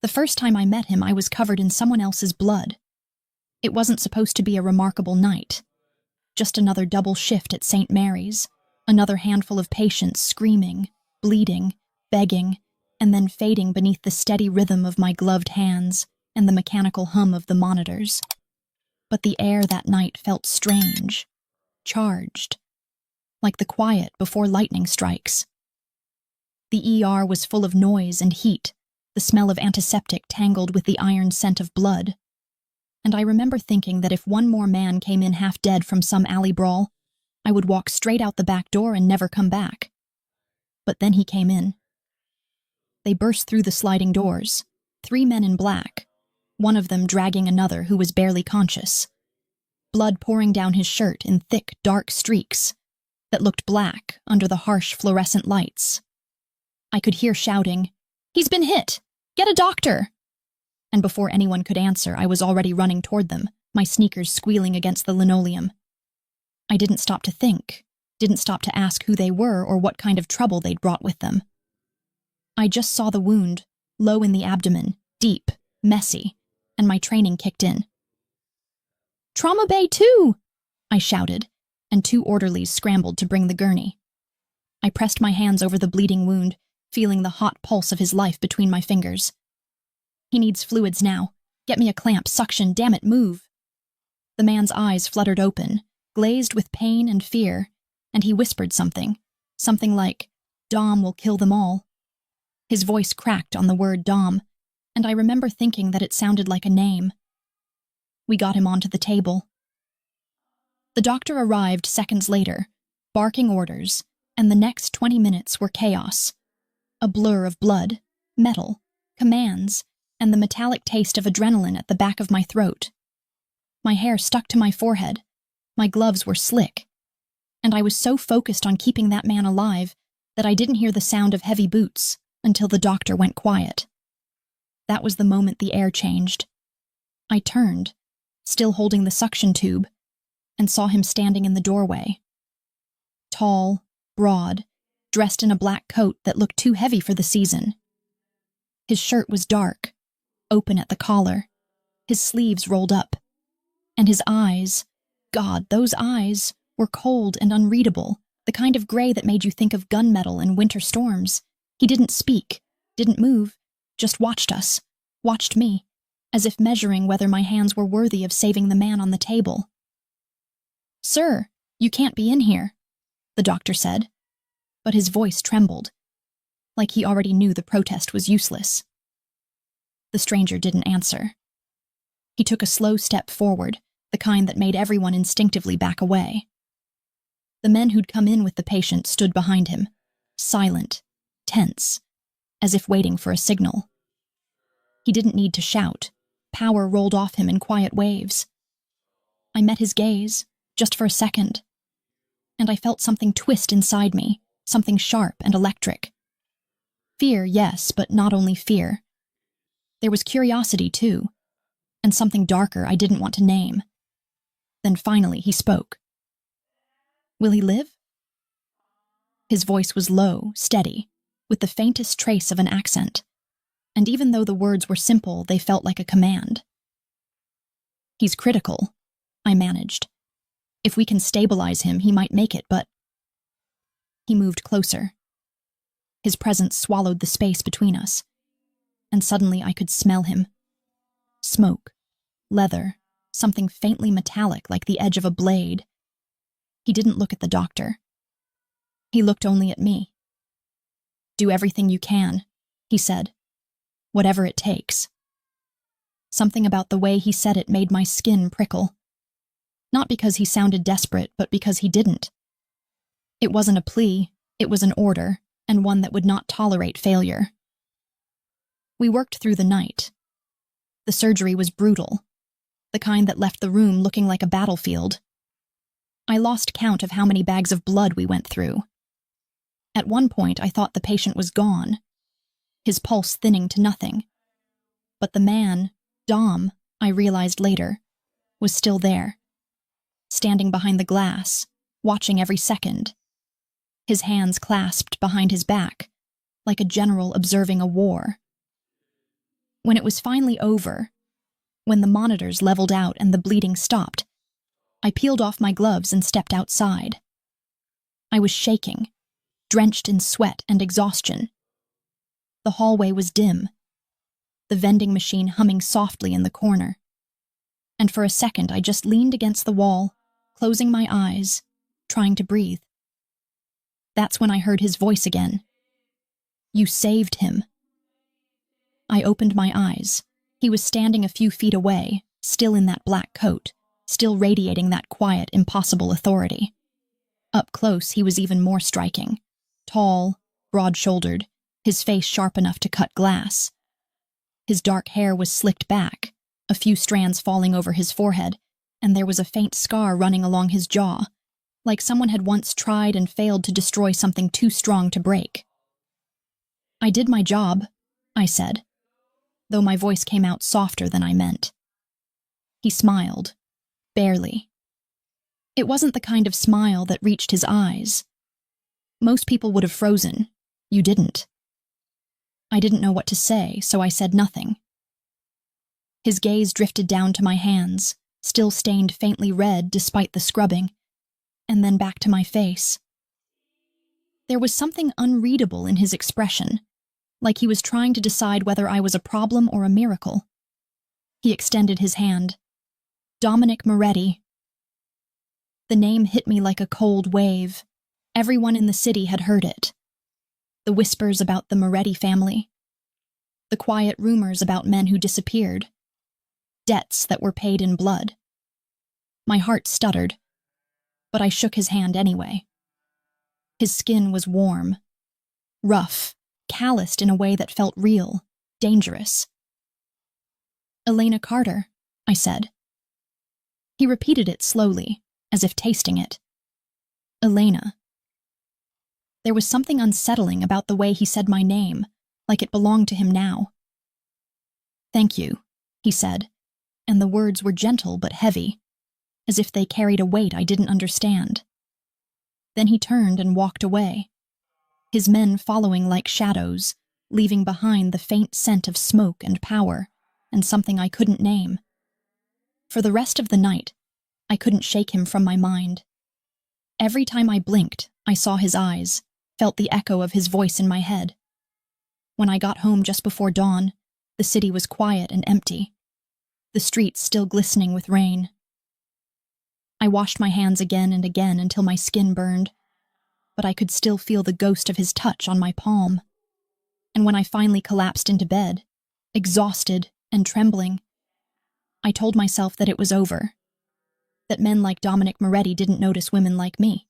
The first time I met him, I was covered in someone else's blood. It wasn't supposed to be a remarkable night. Just another double shift at St. Mary's, another handful of patients screaming, bleeding, begging, and then fading beneath the steady rhythm of my gloved hands and the mechanical hum of the monitors. But the air that night felt strange, charged, like the quiet before lightning strikes. The ER was full of noise and heat, the smell of antiseptic tangled with the iron scent of blood. And I remember thinking that if one more man came in half dead from some alley brawl, I would walk straight out the back door and never come back. But then he came in. They burst through the sliding doors, 3 men in black, one of them dragging another who was barely conscious. Blood pouring down his shirt in thick, dark streaks that looked black under the harsh fluorescent lights. I could hear shouting, "He's been hit! Get a doctor!" And before anyone could answer, I was already running toward them, my sneakers squealing against the linoleum. I didn't stop to think, didn't stop to ask who they were or what kind of trouble they'd brought with them. I just saw the wound, low in the abdomen, deep, messy, and my training kicked in. "Trauma Bay 2!" I shouted, and 2 orderlies scrambled to bring the gurney. I pressed my hands over the bleeding wound, feeling the hot pulse of his life between my fingers. "He needs fluids now. Get me a clamp, suction, damn it, move." The man's eyes fluttered open, glazed with pain and fear, and he whispered something like, "Dom will kill them all." His voice cracked on the word Dom, and I remember thinking that it sounded like a name. We got him onto the table. The doctor arrived seconds later, barking orders, and the next 20 minutes were chaos. A blur of blood, metal, commands, and the metallic taste of adrenaline at the back of my throat. My hair stuck to my forehead, my gloves were slick, and I was so focused on keeping that man alive that I didn't hear the sound of heavy boots until the doctor went quiet. That was the moment the air changed. I turned, still holding the suction tube, and saw him standing in the doorway. Tall, broad, dressed in a black coat that looked too heavy for the season. His shirt was dark, open at the collar, his sleeves rolled up, and his eyes, God, those eyes, were cold and unreadable, the kind of gray that made you think of gunmetal and winter storms. He didn't speak, didn't move, just watched us, watched me, as if measuring whether my hands were worthy of saving the man on the table. "Sir, you can't be in here," the doctor said, but his voice trembled, like he already knew the protest was useless. The stranger didn't answer. He took a slow step forward, the kind that made everyone instinctively back away. The men who'd come in with the patient stood behind him, silent, tense, as if waiting for a signal. He didn't need to shout. Power rolled off him in quiet waves. I met his gaze, just for a second, and I felt something twist inside me, something sharp and electric. Fear, yes, but not only fear. There was curiosity, too, and something darker I didn't want to name. Then finally he spoke. "Will he live?" His voice was low, steady, with the faintest trace of an accent, and even though the words were simple, they felt like a command. "He's critical," I managed. "If we can stabilize him, he might make it, but—" He moved closer. His presence swallowed the space between us, and suddenly I could smell him. Smoke, leather, something faintly metallic like the edge of a blade. He didn't look at the doctor. He looked only at me. "Do everything you can," he said. "Whatever it takes." Something about the way he said it made my skin prickle. Not because he sounded desperate, but because he didn't. It wasn't a plea, it was an order, and one that would not tolerate failure. We worked through the night. The surgery was brutal, the kind that left the room looking like a battlefield. I lost count of how many bags of blood we went through. At one point, I thought the patient was gone, his pulse thinning to nothing. But the man, Dom, I realized later, was still there, standing behind the glass, watching every second, his hands clasped behind his back, like a general observing a war. When it was finally over, when the monitors leveled out and the bleeding stopped, I peeled off my gloves and stepped outside. I was shaking, drenched in sweat and exhaustion. The hallway was dim, the vending machine humming softly in the corner. And for a second I just leaned against the wall, closing my eyes, trying to breathe. That's when I heard his voice again. "You saved him." I opened my eyes. He was standing a few feet away, still in that black coat, still radiating that quiet, impossible authority. Up close, he was even more striking. Tall, broad-shouldered, his face sharp enough to cut glass. His dark hair was slicked back, a few strands falling over his forehead, and there was a faint scar running along his jaw, like someone had once tried and failed to destroy something too strong to break. "I did my job," I said, though my voice came out softer than I meant. He smiled, barely. It wasn't the kind of smile that reached his eyes. Most people would have frozen. You didn't. I didn't know what to say, so I said nothing. His gaze drifted down to my hands, still stained faintly red despite the scrubbing, and then back to my face. There was something unreadable in his expression, like he was trying to decide whether I was a problem or a miracle. He extended his hand. "Dominic Moretti." The name hit me like a cold wave. Everyone in the city had heard it. The whispers about the Moretti family. The quiet rumors about men who disappeared. Debts that were paid in blood. My heart stuttered, but I shook his hand anyway. His skin was warm, rough, calloused in a way that felt real, dangerous. "Elena Carter," I said. He repeated it slowly, as if tasting it. "Elena." There was something unsettling about the way he said my name, like it belonged to him now. "Thank you," he said, and the words were gentle but heavy, as if they carried a weight I didn't understand. Then he turned and walked away, his men following like shadows, leaving behind the faint scent of smoke and power, and something I couldn't name. For the rest of the night, I couldn't shake him from my mind. Every time I blinked, I saw his eyes, felt the echo of his voice in my head. When I got home just before dawn, the city was quiet and empty, the streets still glistening with rain. I washed my hands again and again until my skin burned, but I could still feel the ghost of his touch on my palm. And when I finally collapsed into bed, exhausted and trembling, I told myself that it was over, that men like Dominic Moretti didn't notice women like me.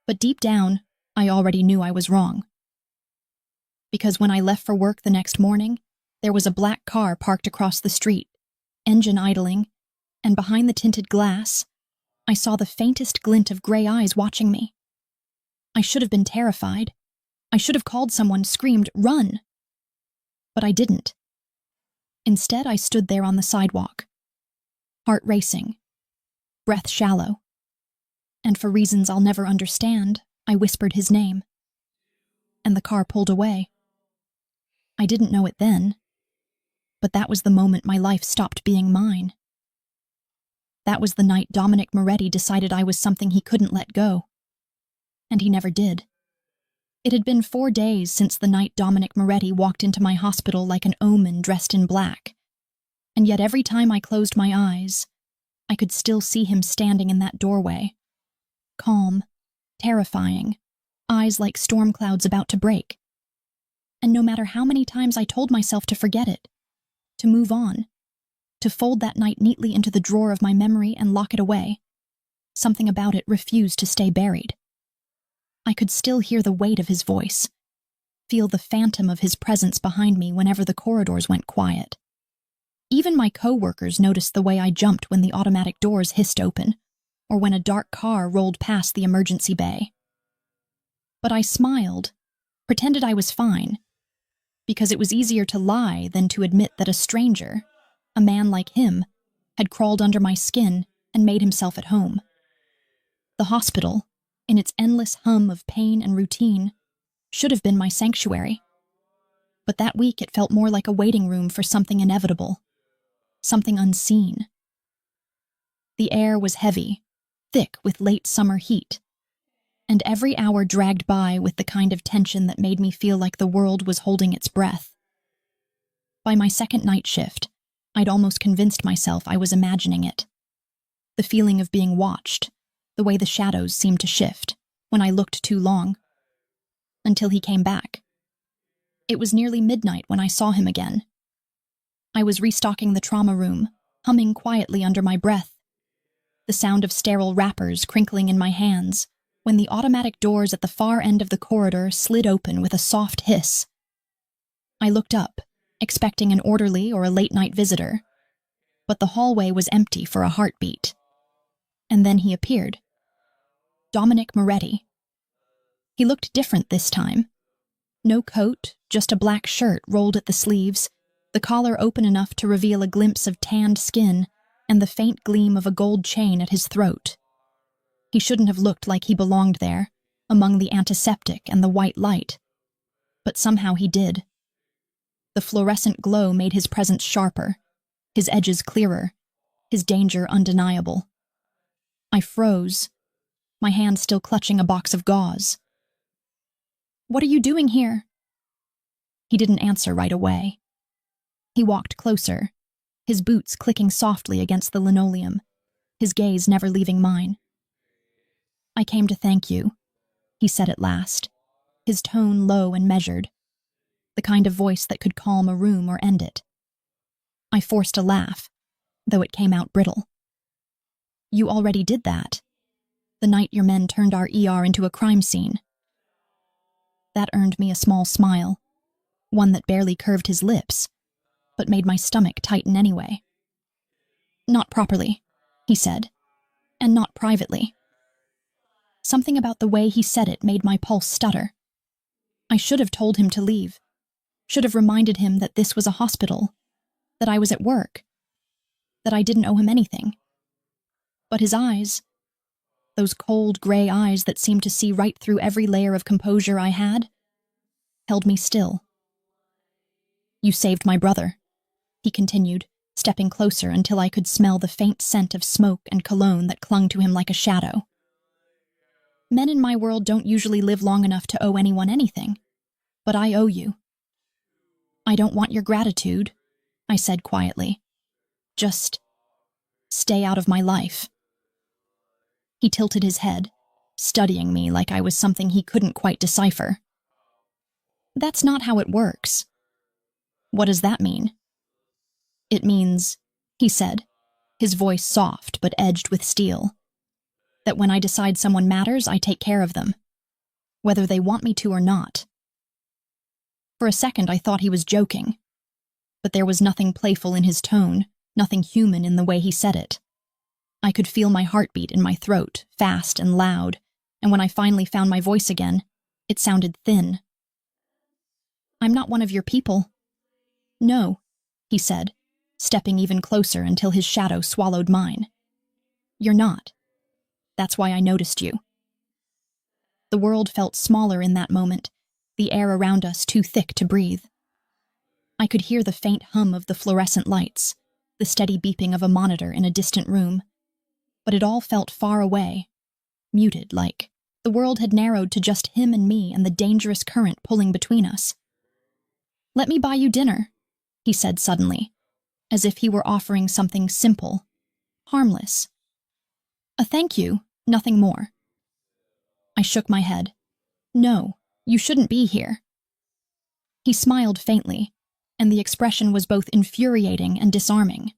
But deep down, I already knew I was wrong. Because when I left for work the next morning, there was a black car parked across the street, engine idling, and behind the tinted glass, I saw the faintest glint of gray eyes watching me. I should have been terrified. I should have called someone, screamed, "Run!" But I didn't. Instead, I stood there on the sidewalk, heart racing, breath shallow. And for reasons I'll never understand, I whispered his name. And the car pulled away. I didn't know it then, but that was the moment my life stopped being mine. That was the night Dominic Moretti decided I was something he couldn't let go. And he never did. It had been 4 days since the night Dominic Moretti walked into my hospital like an omen dressed in black. And yet every time I closed my eyes, I could still see him standing in that doorway. Calm, terrifying, eyes like storm clouds about to break. And no matter how many times I told myself to forget it, to move on, to fold that night neatly into the drawer of my memory and lock it away, something about it refused to stay buried. I could still hear the weight of his voice, feel the phantom of his presence behind me whenever the corridors went quiet. Even my co-workers noticed the way I jumped when the automatic doors hissed open, or when a dark car rolled past the emergency bay. But I smiled, pretended I was fine, because it was easier to lie than to admit that a stranger, a man like him, had crawled under my skin and made himself at home. The hospital, in its endless hum of pain and routine, should have been my sanctuary. But that week it felt more like a waiting room for something inevitable, something unseen. The air was heavy, thick with late summer heat, and every hour dragged by with the kind of tension that made me feel like the world was holding its breath. By my second night shift, I'd almost convinced myself I was imagining it. The feeling of being watched, the way the shadows seemed to shift when I looked too long. Until he came back. It was nearly midnight when I saw him again. I was restocking the trauma room, humming quietly under my breath, the sound of sterile wrappers crinkling in my hands, when the automatic doors at the far end of the corridor slid open with a soft hiss. I looked up, expecting an orderly or a late-night visitor, but the hallway was empty for a heartbeat. And then he appeared. Dominic Moretti. He looked different this time. No coat, just a black shirt rolled at the sleeves, the collar open enough to reveal a glimpse of tanned skin and the faint gleam of a gold chain at his throat. He shouldn't have looked like he belonged there, among the antiseptic and the white light. But somehow he did. The fluorescent glow made his presence sharper, his edges clearer, his danger undeniable. I froze, my hand still clutching a box of gauze. "What are you doing here?" He didn't answer right away. He walked closer, his boots clicking softly against the linoleum, his gaze never leaving mine. "I came to thank you," he said at last, his tone low and measured, the kind of voice that could calm a room or end it. I forced a laugh, though it came out brittle. "You already did that, the night your men turned our ER into a crime scene." That earned me a small smile, one that barely curved his lips, but made my stomach tighten anyway. "Not properly," he said, "and not privately." Something about the way he said it made my pulse stutter. I should have told him to leave, should have reminded him that this was a hospital, that I was at work, that I didn't owe him anything. But his eyes, those cold gray eyes that seemed to see right through every layer of composure I had, held me still. "You saved my brother," he continued, stepping closer until I could smell the faint scent of smoke and cologne that clung to him like a shadow. Men in my world don't usually live long enough to owe anyone anything, but I owe you. "I don't want your gratitude," I said quietly. "Just stay out of my life." He tilted his head, studying me like I was something he couldn't quite decipher. "That's not how it works." "What does that mean?" "It means," he said, his voice soft but edged with steel, "that when I decide someone matters, I take care of them, whether they want me to or not." For a second I thought he was joking, but there was nothing playful in his tone, nothing human in the way he said it. I could feel my heartbeat in my throat, fast and loud, and when I finally found my voice again, it sounded thin. "I'm not one of your people." "No," he said, stepping even closer until his shadow swallowed mine. "You're not. That's why I noticed you." The world felt smaller in that moment, the air around us too thick to breathe. I could hear the faint hum of the fluorescent lights, the steady beeping of a monitor in a distant room, but it all felt far away, muted, like the world had narrowed to just him and me and the dangerous current pulling between us. "Let me buy you dinner," he said suddenly, as if he were offering something simple, harmless. "A thank you, nothing more." I shook my head. "No, you shouldn't be here." He smiled faintly, and the expression was both infuriating and disarming.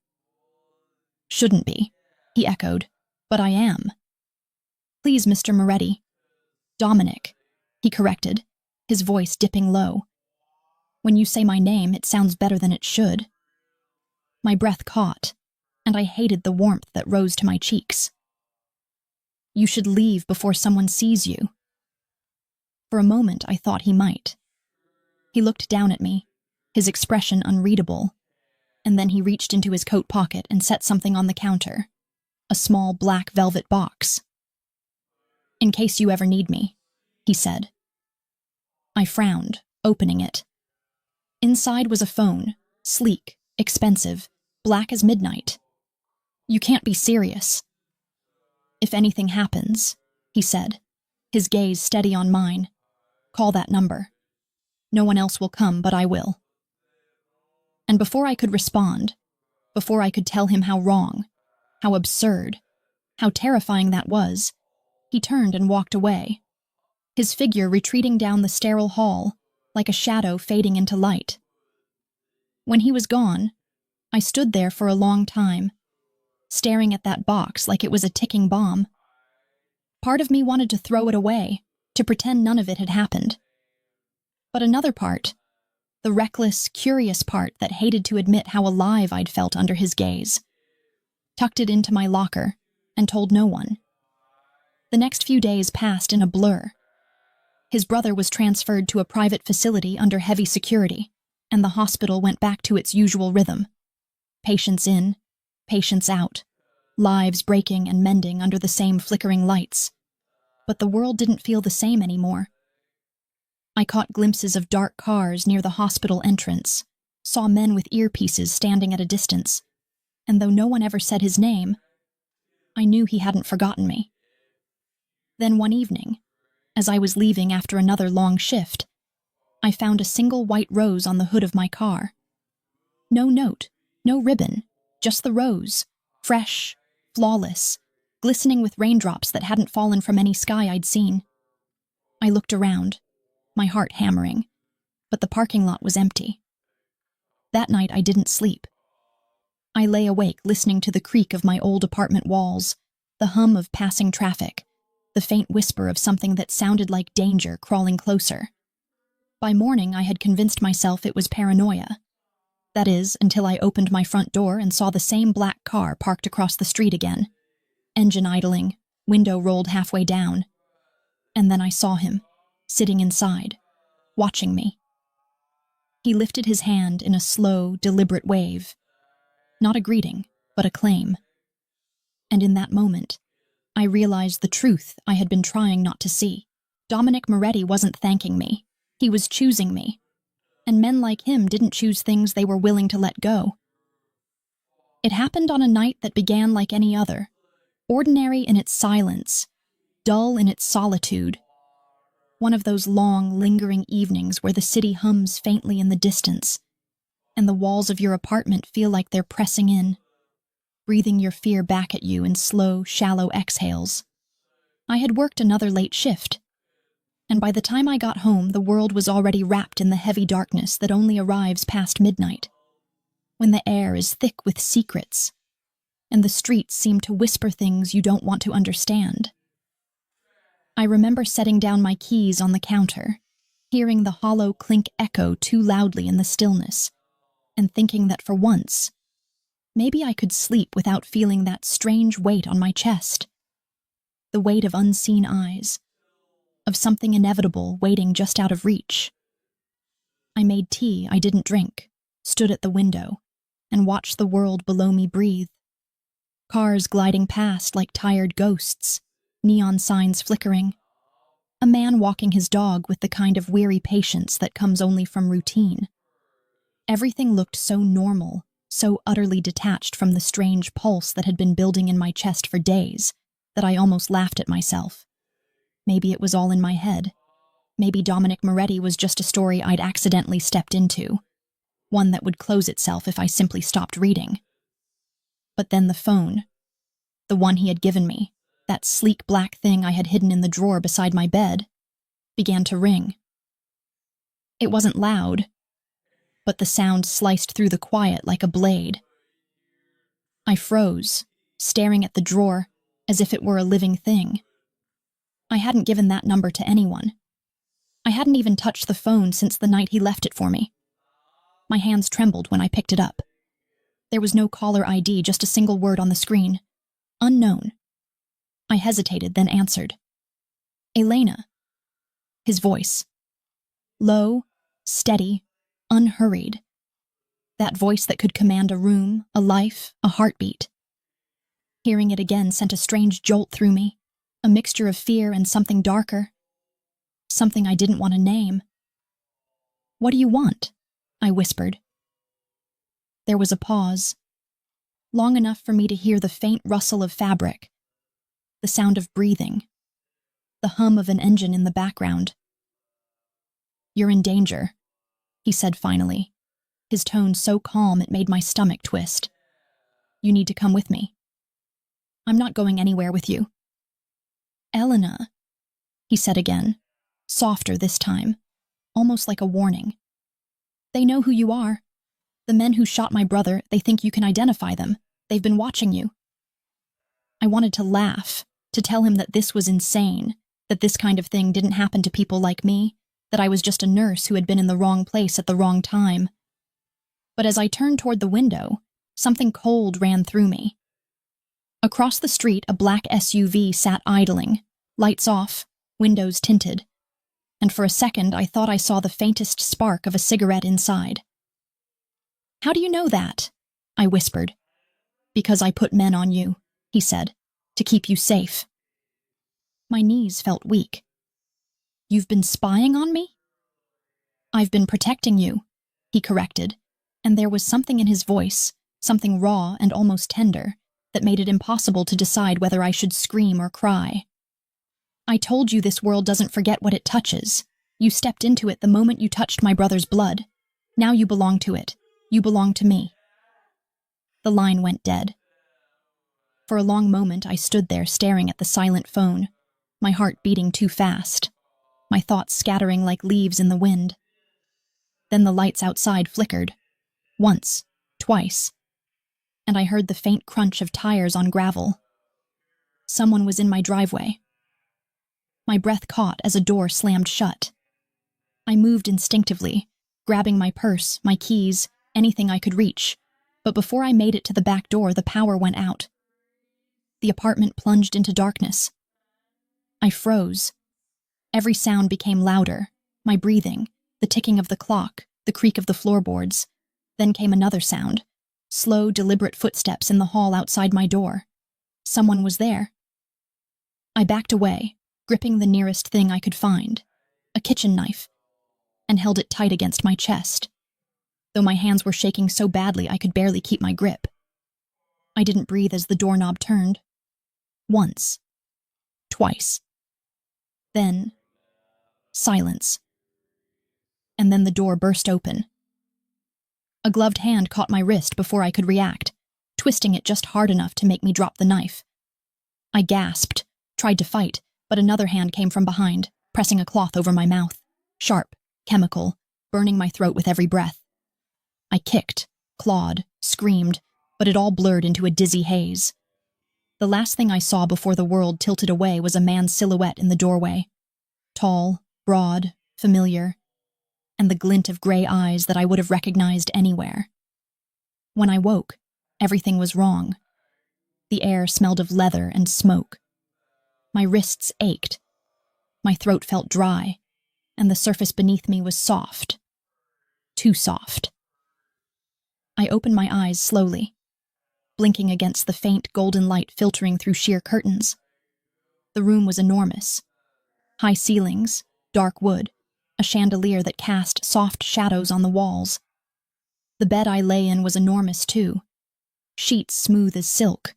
"Shouldn't be," he echoed, "but I am." "Please, Mr. Moretti." "Dominic," he corrected, his voice dipping low. "When you say my name, it sounds better than it should." My breath caught, and I hated the warmth that rose to my cheeks. "You should leave before someone sees you." For a moment, I thought he might. He looked down at me, his expression unreadable, and then he reached into his coat pocket and set something on the counter, a small black velvet box. "In case you ever need me," he said. I frowned, opening it. Inside was a phone, sleek, expensive, black as midnight. "You can't be serious." "If anything happens," he said, his gaze steady on mine, "call that number. No one else will come, but I will." And before I could respond, before I could tell him how wrong, how absurd, how terrifying that was, he turned and walked away, his figure retreating down the sterile hall like a shadow fading into light. When he was gone, I stood there for a long time, staring at that box like it was a ticking bomb. Part of me wanted to throw it away, to pretend none of it had happened. But another part, the reckless, curious part that hated to admit how alive I'd felt under his gaze, tucked it into my locker and told no one. The next few days passed in a blur. His brother was transferred to a private facility under heavy security, and the hospital went back to its usual rhythm. Patients in, patients out, lives breaking and mending under the same flickering lights. But the world didn't feel the same anymore. I caught glimpses of dark cars near the hospital entrance, saw men with earpieces standing at a distance, and though no one ever said his name, I knew he hadn't forgotten me. Then one evening, as I was leaving after another long shift, I found a single white rose on the hood of my car. No note, no ribbon, just the rose, fresh, flawless, glistening with raindrops that hadn't fallen from any sky I'd seen. I looked around, my heart hammering, but the parking lot was empty. That night I didn't sleep. I lay awake listening to the creak of my old apartment walls, the hum of passing traffic, the faint whisper of something that sounded like danger crawling closer. By morning I had convinced myself it was paranoia. That is, until I opened my front door and saw the same black car parked across the street again, engine idling, window rolled halfway down. And then I saw him, sitting inside, watching me. He lifted his hand in a slow, deliberate wave. Not a greeting, but a claim. And in that moment, I realized the truth I had been trying not to see. Dominic Moretti wasn't thanking me. He was choosing me. And men like him didn't choose things they were willing to let go. It happened on a night that began like any other, ordinary in its silence, dull in its solitude. One of those long, lingering evenings where the city hums faintly in the distance, and the walls of your apartment feel like they're pressing in, breathing your fear back at you in slow, shallow exhales. I had worked another late shift, and by the time I got home, the world was already wrapped in the heavy darkness that only arrives past midnight, when the air is thick with secrets, and the streets seem to whisper things you don't want to understand. I remember setting down my keys on the counter, hearing the hollow clink echo too loudly in the stillness, and thinking that for once, maybe I could sleep without feeling that strange weight on my chest. The weight of unseen eyes, of something inevitable waiting just out of reach. I made tea I didn't drink, stood at the window, and watched the world below me breathe. Cars gliding past like tired ghosts, neon signs flickering. A man walking his dog with the kind of weary patience that comes only from routine. Everything looked so normal, so utterly detached from the strange pulse that had been building in my chest for days, that I almost laughed at myself. Maybe it was all in my head. Maybe Dominic Moretti was just a story I'd accidentally stepped into, one that would close itself if I simply stopped reading. But then the phone, the one he had given me, that sleek black thing I had hidden in the drawer beside my bed, began to ring. It wasn't loud, but the sound sliced through the quiet like a blade. I froze, staring at the drawer as if it were a living thing. I hadn't given that number to anyone. I hadn't even touched the phone since the night he left it for me. My hands trembled when I picked it up. There was no caller ID, just a single word on the screen. Unknown. I hesitated, then answered. Elena. His voice. Low, steady, unhurried. That voice that could command a room, a life, a heartbeat. Hearing it again sent a strange jolt through me, a mixture of fear and something darker. Something I didn't want to name. What do you want? I whispered. There was a pause, long enough for me to hear the faint rustle of fabric, the sound of breathing, the hum of an engine in the background. You're in danger, he said finally, his tone so calm it made my stomach twist. You need to come with me. I'm not going anywhere with you. Elena, he said again, softer this time, almost like a warning. They know who you are. The men who shot my brother, they think you can identify them. They've been watching you. I wanted to laugh, to tell him that this was insane, that this kind of thing didn't happen to people like me, that I was just a nurse who had been in the wrong place at the wrong time. But as I turned toward the window, something cold ran through me. Across the street, a black SUV sat idling, lights off, windows tinted, and for a second I thought I saw the faintest spark of a cigarette inside. How do you know that? I whispered. Because I put men on you, he said, to keep you safe. My knees felt weak. You've been spying on me? I've been protecting you, he corrected, and there was something in his voice, something raw and almost tender, that made it impossible to decide whether I should scream or cry. I told you this world doesn't forget what it touches. You stepped into it the moment you touched my brother's blood. Now you belong to it. You belong to me. The line went dead. For a long moment I stood there staring at the silent phone, my heart beating too fast, my thoughts scattering like leaves in the wind. Then the lights outside flickered. Once, twice, and I heard the faint crunch of tires on gravel. Someone was in my driveway. My breath caught as a door slammed shut. I moved instinctively, grabbing my purse, my keys, anything I could reach, but before I made it to the back door, the power went out. The apartment plunged into darkness. I froze. Every sound became louder, my breathing, the ticking of the clock, the creak of the floorboards. Then came another sound, slow, deliberate footsteps in the hall outside my door. Someone was there. I backed away, gripping the nearest thing I could find, a kitchen knife, and held it tight against my chest, though my hands were shaking so badly I could barely keep my grip. I didn't breathe as the doorknob turned. Once. Twice. Then, silence. And then the door burst open. A gloved hand caught my wrist before I could react, twisting it just hard enough to make me drop the knife. I gasped, tried to fight, but another hand came from behind, pressing a cloth over my mouth, sharp, chemical, burning my throat with every breath. I kicked, clawed, screamed, but it all blurred into a dizzy haze. The last thing I saw before the world tilted away was a man's silhouette in the doorway. Tall, broad, familiar, and the glint of gray eyes that I would have recognized anywhere. When I woke, everything was wrong. The air smelled of leather and smoke. My wrists ached. My throat felt dry, and the surface beneath me was soft. Too soft. I opened my eyes slowly, blinking against the faint golden light filtering through sheer curtains. The room was enormous. High ceilings, dark wood, a chandelier that cast soft shadows on the walls. The bed I lay in was enormous too, sheets smooth as silk,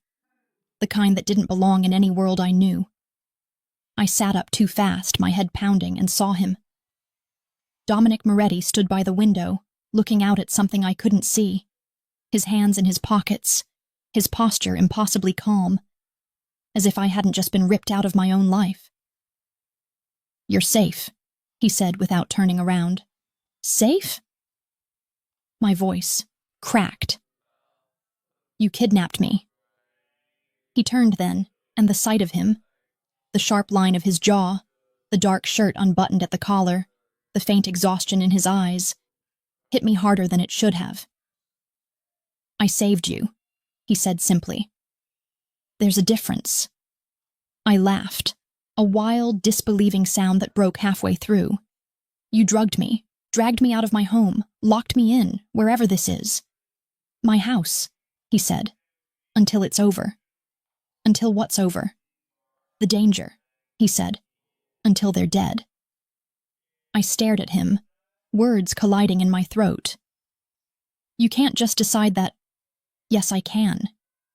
the kind that didn't belong in any world I knew. I sat up too fast, my head pounding, and saw him. Dominic Moretti stood by the window, looking out at something I couldn't see, his hands in his pockets, his posture impossibly calm, as if I hadn't just been ripped out of my own life. "You're safe," he said without turning around. "Safe?" My voice cracked. "You kidnapped me." He turned then, and the sight of him, the sharp line of his jaw, the dark shirt unbuttoned at the collar, the faint exhaustion in his eyes, hit me harder than it should have. "I saved you," he said simply. "There's a difference." I laughed, a wild, disbelieving sound that broke halfway through. "You drugged me, dragged me out of my home, locked me in, wherever this is." "My house," he said, "until it's over." "Until what's over?" "The danger," he said, "until they're dead." I stared at him, words colliding in my throat, You can't just decide that. Yes, I can,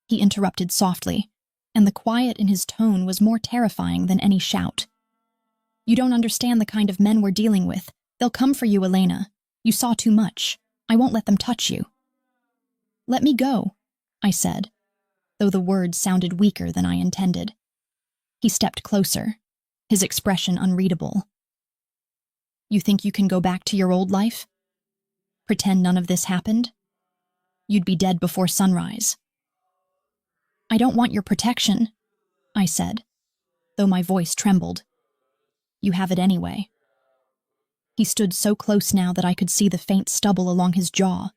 he interrupted softly, and the quiet in his tone was more terrifying than any shout. You don't understand the kind of men we're dealing with. They'll come for you, Elena. You saw too much. I won't let them touch you. Let me go, I said, though the words sounded weaker than I intended. He stepped closer, his expression unreadable. You think you can go back to your old life? Pretend none of this happened? You'd be dead before sunrise. I don't want your protection, I said, though my voice trembled. You have it anyway. He stood so close now that I could see the faint stubble along his jaw,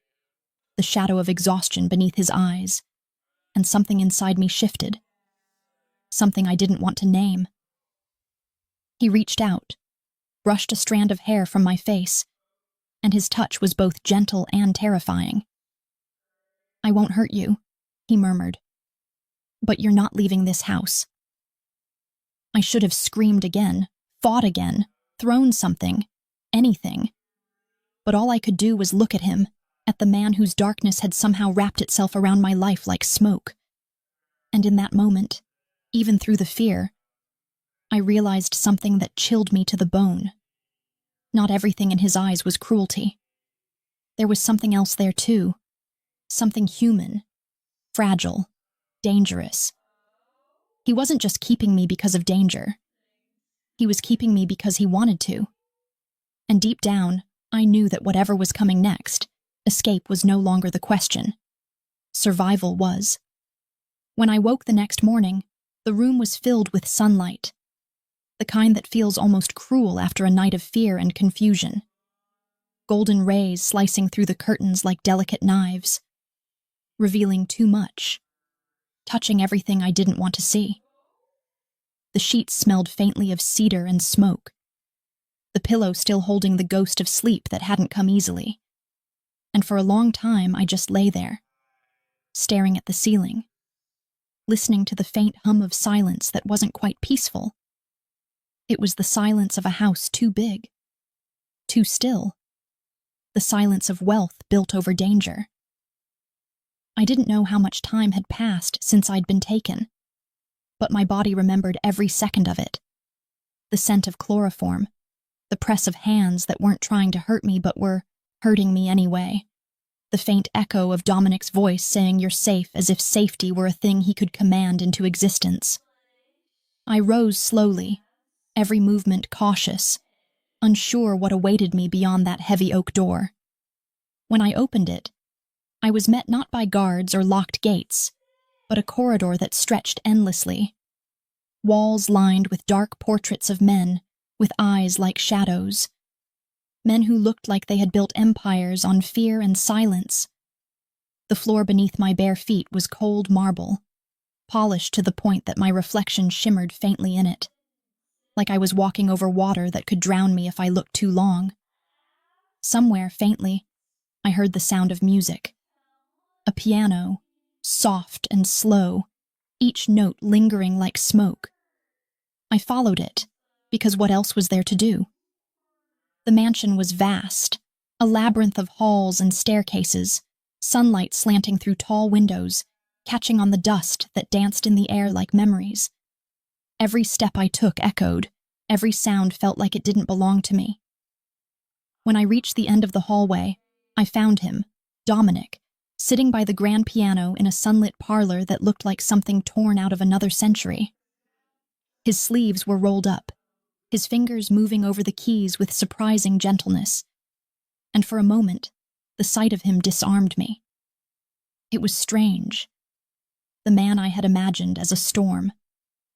the shadow of exhaustion beneath his eyes, and something inside me shifted. Something I didn't want to name. He reached out, brushed a strand of hair from my face, and his touch was both gentle and terrifying. I won't hurt you, he murmured. But you're not leaving this house. I should have screamed again, fought again, thrown something, anything. But all I could do was look at him, at the man whose darkness had somehow wrapped itself around my life like smoke. And in that moment, even through the fear, I realized something that chilled me to the bone. Not everything in his eyes was cruelty. There was something else there too. Something human, fragile, dangerous. He wasn't just keeping me because of danger. He was keeping me because he wanted to. And deep down, I knew that whatever was coming next, escape was no longer the question. Survival was. When I woke the next morning, the room was filled with sunlight, the kind that feels almost cruel after a night of fear and confusion. Golden rays slicing through the curtains like delicate knives, revealing too much, touching everything I didn't want to see. The sheets smelled faintly of cedar and smoke, the pillow still holding the ghost of sleep that hadn't come easily. And for a long time I just lay there, staring at the ceiling, listening to the faint hum of silence that wasn't quite peaceful. It was the silence of a house too big, too still, the silence of wealth built over danger. I didn't know how much time had passed since I'd been taken, but my body remembered every second of it. The scent of chloroform, the press of hands that weren't trying to hurt me but were hurting me anyway, the faint echo of Dominic's voice saying you're safe as if safety were a thing he could command into existence. I rose slowly, every movement cautious, unsure what awaited me beyond that heavy oak door. When I opened it, I was met not by guards or locked gates, but a corridor that stretched endlessly. Walls lined with dark portraits of men, with eyes like shadows. Men who looked like they had built empires on fear and silence. The floor beneath my bare feet was cold marble, polished to the point that my reflection shimmered faintly in it, like I was walking over water that could drown me if I looked too long. Somewhere, faintly, I heard the sound of music. A piano, soft and slow, each note lingering like smoke. I followed it, because what else was there to do? The mansion was vast, a labyrinth of halls and staircases, sunlight slanting through tall windows, catching on the dust that danced in the air like memories. Every step I took echoed, every sound felt like it didn't belong to me. When I reached the end of the hallway, I found him, Dominic, sitting by the grand piano in a sunlit parlor that looked like something torn out of another century. His sleeves were rolled up, his fingers moving over the keys with surprising gentleness, and for a moment, the sight of him disarmed me. It was strange. The man I had imagined as a storm,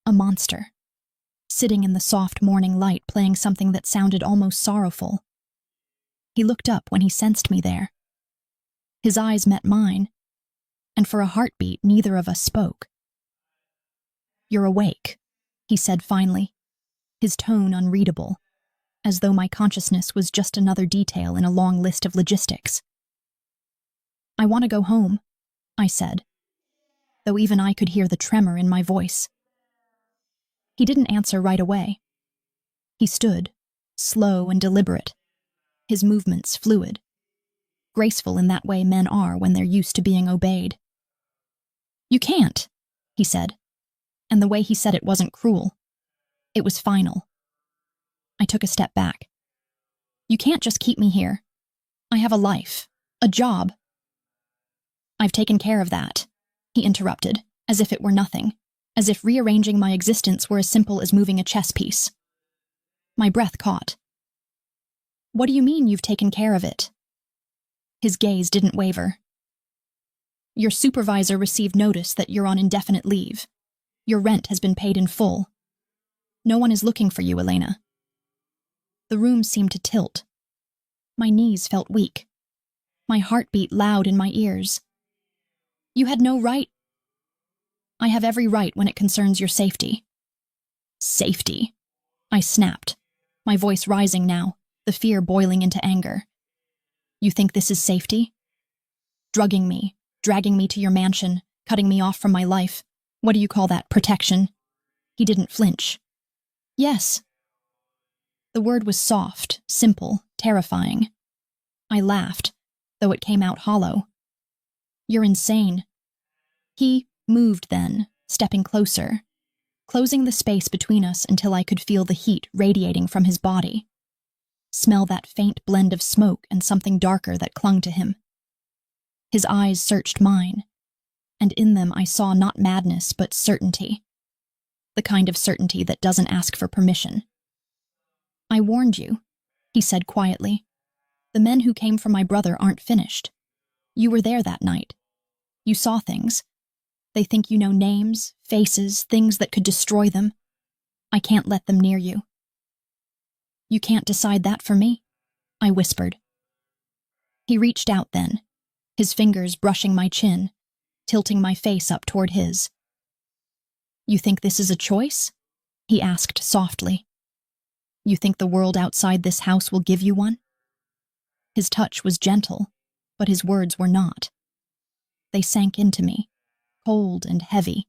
a monster, sitting in the soft morning light playing something that sounded almost sorrowful. He looked up when he sensed me there. His eyes met mine, and for a heartbeat neither of us spoke. "You're awake," he said finally, his tone unreadable, as though my consciousness was just another detail in a long list of logistics. "I want to go home," I said, though even I could hear the tremor in my voice. He didn't answer right away. He stood, slow and deliberate, his movements fluid. graceful in that way men are when they're used to being obeyed. "You can't," he said, and the way he said it wasn't cruel. It was final. I took a step back. "You can't just keep me here. I have a life, a job." "I've taken care of that," he interrupted, as if it were nothing, as if rearranging my existence were as simple as moving a chess piece. My breath caught. "What do you mean you've taken care of it?" His gaze didn't waver. "Your supervisor received notice that you're on indefinite leave. Your rent has been paid in full. No one is looking for you, Elena." The room seemed to tilt. My knees felt weak. My heart beat loud in my ears. "You had no right—" "I have every right when it concerns your safety." "Safety?" I snapped, my voice rising now, the fear boiling into anger. "You think this is safety? Drugging me, dragging me to your mansion, cutting me off from my life. What do you call that, protection?" He didn't flinch. "Yes." The word was soft, simple, terrifying. I laughed, though it came out hollow. "You're insane." He moved then, stepping closer, closing the space between us until I could feel the heat radiating from his body. Smell that faint blend of smoke and something darker that clung to him. His eyes searched mine, and in them I saw not madness but certainty. The kind of certainty that doesn't ask for permission. "I warned you," he said quietly. "The men who came for my brother aren't finished. You were there that night. You saw things. They think you know names, faces, things that could destroy them. I can't let them near you." "You can't decide that for me," I whispered. He reached out then, his fingers brushing my chin, tilting my face up toward his. "You think this is a choice?" he asked softly. "You think the world outside this house will give you one?" His touch was gentle, but his words were not. They sank into me, cold and heavy,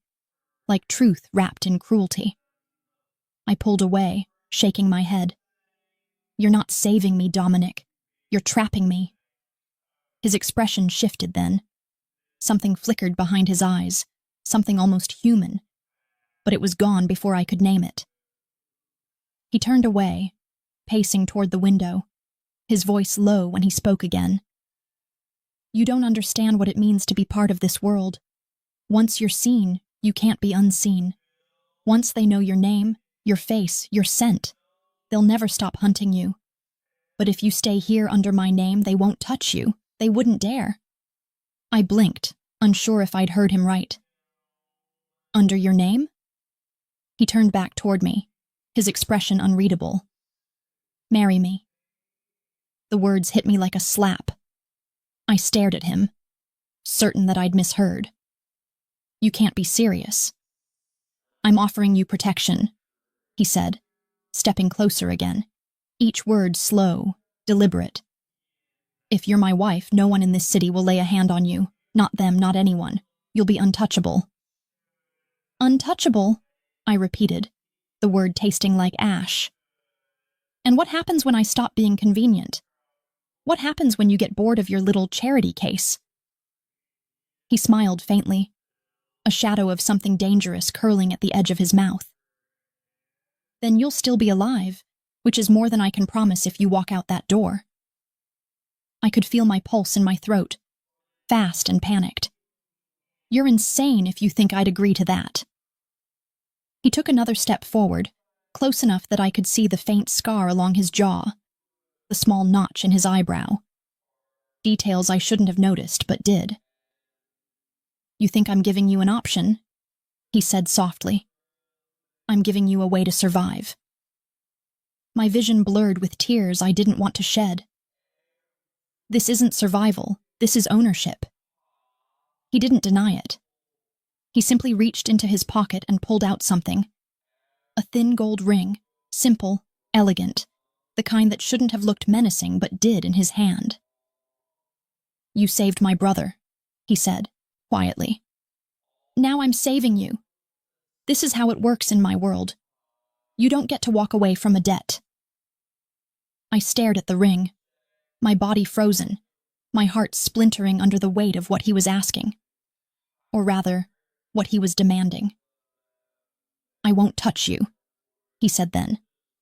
like truth wrapped in cruelty. I pulled away, shaking my head. "You're not saving me, Dominic. You're trapping me." His expression shifted then. Something flickered behind his eyes, something almost human, but it was gone before I could name it. He turned away, pacing toward the window, his voice low when he spoke again. "You don't understand what it means to be part of this world. Once you're seen, you can't be unseen. Once they know your name, your face, your scent, they'll never stop hunting you. But if you stay here under my name, they won't touch you. They wouldn't dare." I blinked, unsure if I'd heard him right. "Under your name?" He turned back toward me, his expression unreadable. "Marry me." The words hit me like a slap. I stared at him, certain that I'd misheard. "You can't be serious." "I'm offering you protection," he said, stepping closer again, each word slow, deliberate. "If you're my wife, no one in this city will lay a hand on you. Not them, not anyone. You'll be untouchable." "Untouchable?" I repeated, the word tasting like ash. "And what happens when I stop being convenient? What happens when you get bored of your little charity case?" He smiled faintly, a shadow of something dangerous curling at the edge of his mouth. "Then you'll still be alive, which is more than I can promise if you walk out that door." I could feel my pulse in my throat, fast and panicked. "You're insane if you think I'd agree to that." He took another step forward, close enough that I could see the faint scar along his jaw, the small notch in his eyebrow. Details I shouldn't have noticed, but did. "You think I'm giving you an option?" he said softly. "I'm giving you a way to survive." My vision blurred with tears I didn't want to shed. "This isn't survival, this is ownership." He didn't deny it. He simply reached into his pocket and pulled out something. A thin gold ring, simple, elegant, the kind that shouldn't have looked menacing but did in his hand. "You saved my brother," he said, quietly. "Now I'm saving you. This is how it works in my world. You don't get to walk away from a debt." I stared at the ring, my body frozen, my heart splintering under the weight of what he was asking. Or rather, what he was demanding. "I won't touch you," he said then,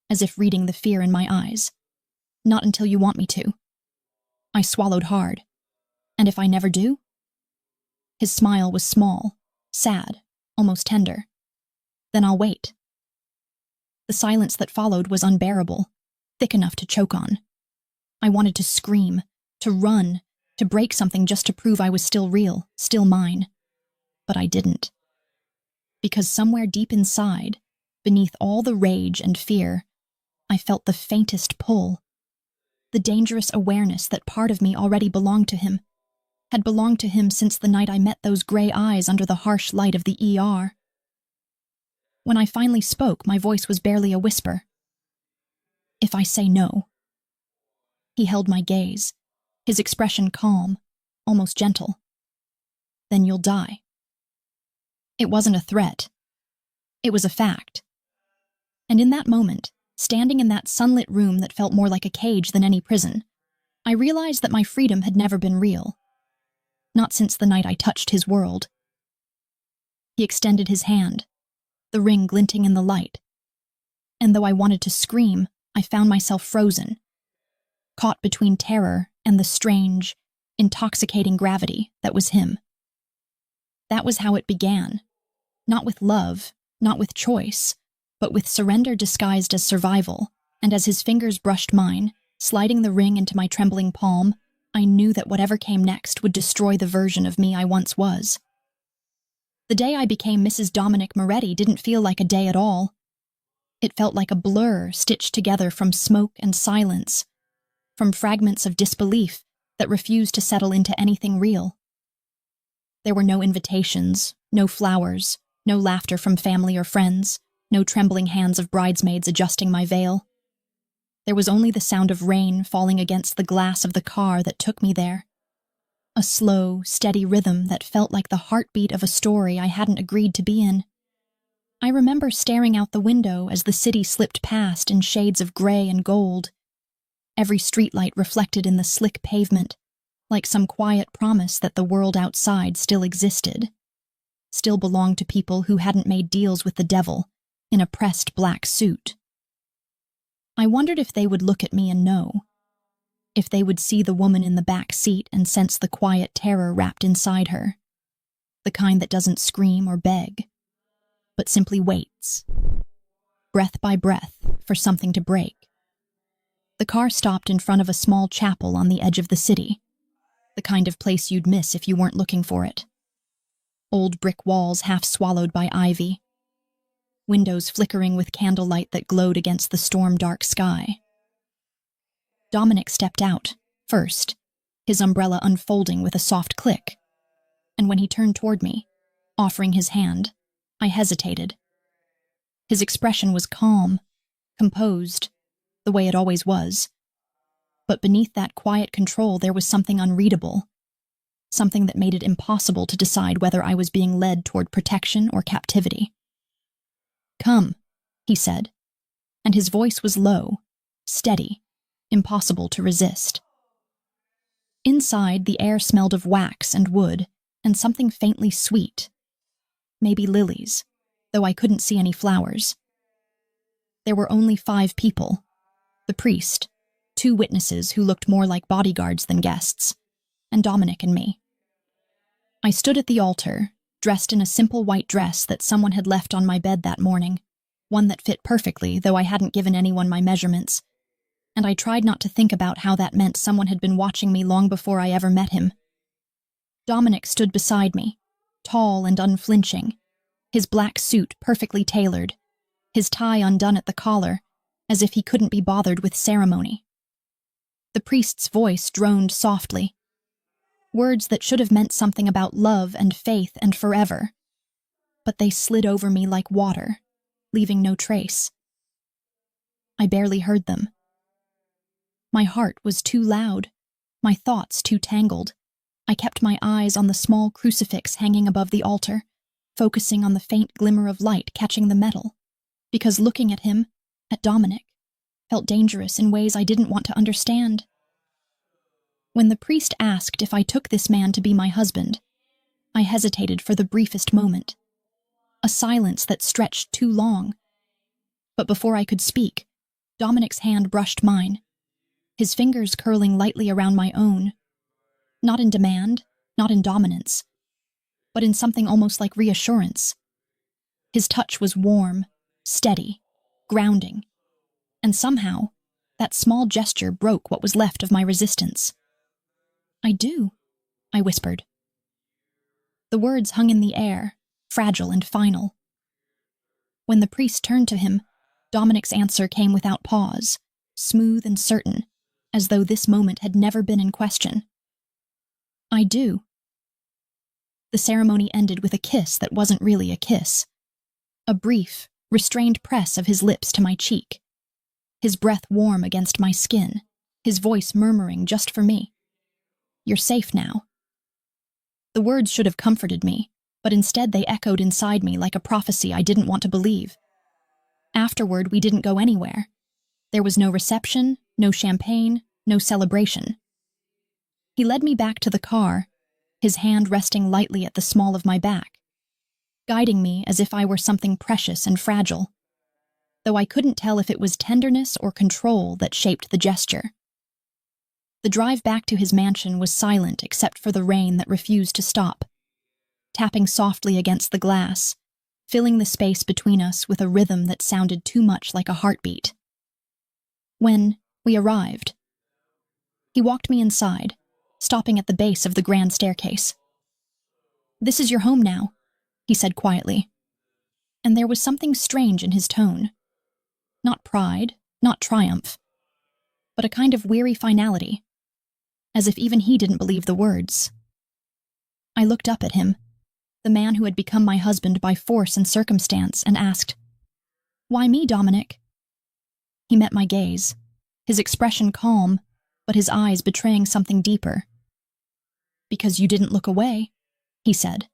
as if reading the fear in my eyes. "Not until you want me to." I swallowed hard. "And if I never do?" His smile was small, sad, almost tender. "Then I'll wait." The silence that followed was unbearable, thick enough to choke on. I wanted to scream, to run, to break something just to prove I was still real, still mine. But I didn't. Because somewhere deep inside, beneath all the rage and fear, I felt the faintest pull. The dangerous awareness that part of me already belonged to him, had belonged to him since the night I met those gray eyes under the harsh light of the ER. When I finally spoke, my voice was barely a whisper. "If I say no." He held my gaze, his expression calm, almost gentle. "Then you'll die." It wasn't a threat. It was a fact. And in that moment, standing in that sunlit room that felt more like a cage than any prison, I realized that my freedom had never been real. Not since the night I touched his world. He extended his hand, the ring glinting in the light. And though I wanted to scream, I found myself frozen, caught between terror and the strange, intoxicating gravity that was him. That was how it began. Not with love, not with choice, but with surrender disguised as survival, and as his fingers brushed mine, sliding the ring into my trembling palm, I knew that whatever came next would destroy the version of me I once was. The day I became Mrs. Dominic Moretti didn't feel like a day at all. It felt like a blur stitched together from smoke and silence, from fragments of disbelief that refused to settle into anything real. There were no invitations, no flowers, no laughter from family or friends, no trembling hands of bridesmaids adjusting my veil. There was only the sound of rain falling against the glass of the car that took me there. A slow, steady rhythm that felt like the heartbeat of a story I hadn't agreed to be in. I remember staring out the window as the city slipped past in shades of gray and gold. Every streetlight reflected in the slick pavement, like some quiet promise that the world outside still existed, still belonged to people who hadn't made deals with the devil in a pressed black suit. I wondered if they would look at me and know, if they would see the woman in the back seat and sense the quiet terror wrapped inside her, the kind that doesn't scream or beg, but simply waits, breath by breath, for something to break. The car stopped in front of a small chapel on the edge of the city, the kind of place you'd miss if you weren't looking for it. Old brick walls half swallowed by ivy, windows flickering with candlelight that glowed against the storm-dark sky. Dominic stepped out, first, his umbrella unfolding with a soft click, and when he turned toward me, offering his hand, I hesitated. His expression was calm, composed, the way it always was. But beneath that quiet control there was something unreadable, something that made it impossible to decide whether I was being led toward protection or captivity. "Come," he said, and his voice was low, steady, impossible to resist. Inside, the air smelled of wax and wood and something faintly sweet. Maybe lilies, though I couldn't see any flowers. There were only 5 people. The priest, 2 witnesses who looked more like bodyguards than guests, and Dominic and me. I stood at the altar, dressed in a simple white dress that someone had left on my bed that morning, one that fit perfectly, though I hadn't given anyone my measurements, and I tried not to think about how that meant someone had been watching me long before I ever met him. Dominic stood beside me, tall and unflinching, his black suit perfectly tailored, his tie undone at the collar, as if he couldn't be bothered with ceremony. The priest's voice droned softly, words that should have meant something about love and faith and forever, but they slid over me like water, leaving no trace. I barely heard them. My heart was too loud, my thoughts too tangled. I kept my eyes on the small crucifix hanging above the altar, focusing on the faint glimmer of light catching the metal, because looking at him, at Dominic, felt dangerous in ways I didn't want to understand. When the priest asked if I took this man to be my husband, I hesitated for the briefest moment. A silence that stretched too long. But before I could speak, Dominic's hand brushed mine, his fingers curling lightly around my own. Not in demand, not in dominance, but in something almost like reassurance. His touch was warm, steady, grounding, and somehow, that small gesture broke what was left of my resistance. "I do," I whispered. The words hung in the air, fragile and final. When the priest turned to him, Dominic's answer came without pause, smooth and certain, as though this moment had never been in question. "I do." The ceremony ended with a kiss that wasn't really a kiss. A brief, restrained press of his lips to my cheek. His breath warm against my skin, his voice murmuring just for me. "You're safe now." The words should have comforted me, but instead they echoed inside me like a prophecy I didn't want to believe. Afterward, we didn't go anywhere. There was no reception, no champagne, no celebration. He led me back to the car, his hand resting lightly at the small of my back, guiding me as if I were something precious and fragile, though I couldn't tell if it was tenderness or control that shaped the gesture. The drive back to his mansion was silent except for the rain that refused to stop, tapping softly against the glass, filling the space between us with a rhythm that sounded too much like a heartbeat. When we arrived, he walked me inside, stopping at the base of the grand staircase. "This is your home now," he said quietly, and there was something strange in his tone. Not pride, not triumph, but a kind of weary finality, as if even he didn't believe the words. I looked up at him, the man who had become my husband by force and circumstance, and asked, "Why me, Dominic?" He met my gaze, his expression calm, but his eyes betraying something deeper. "Because you didn't look away," he said.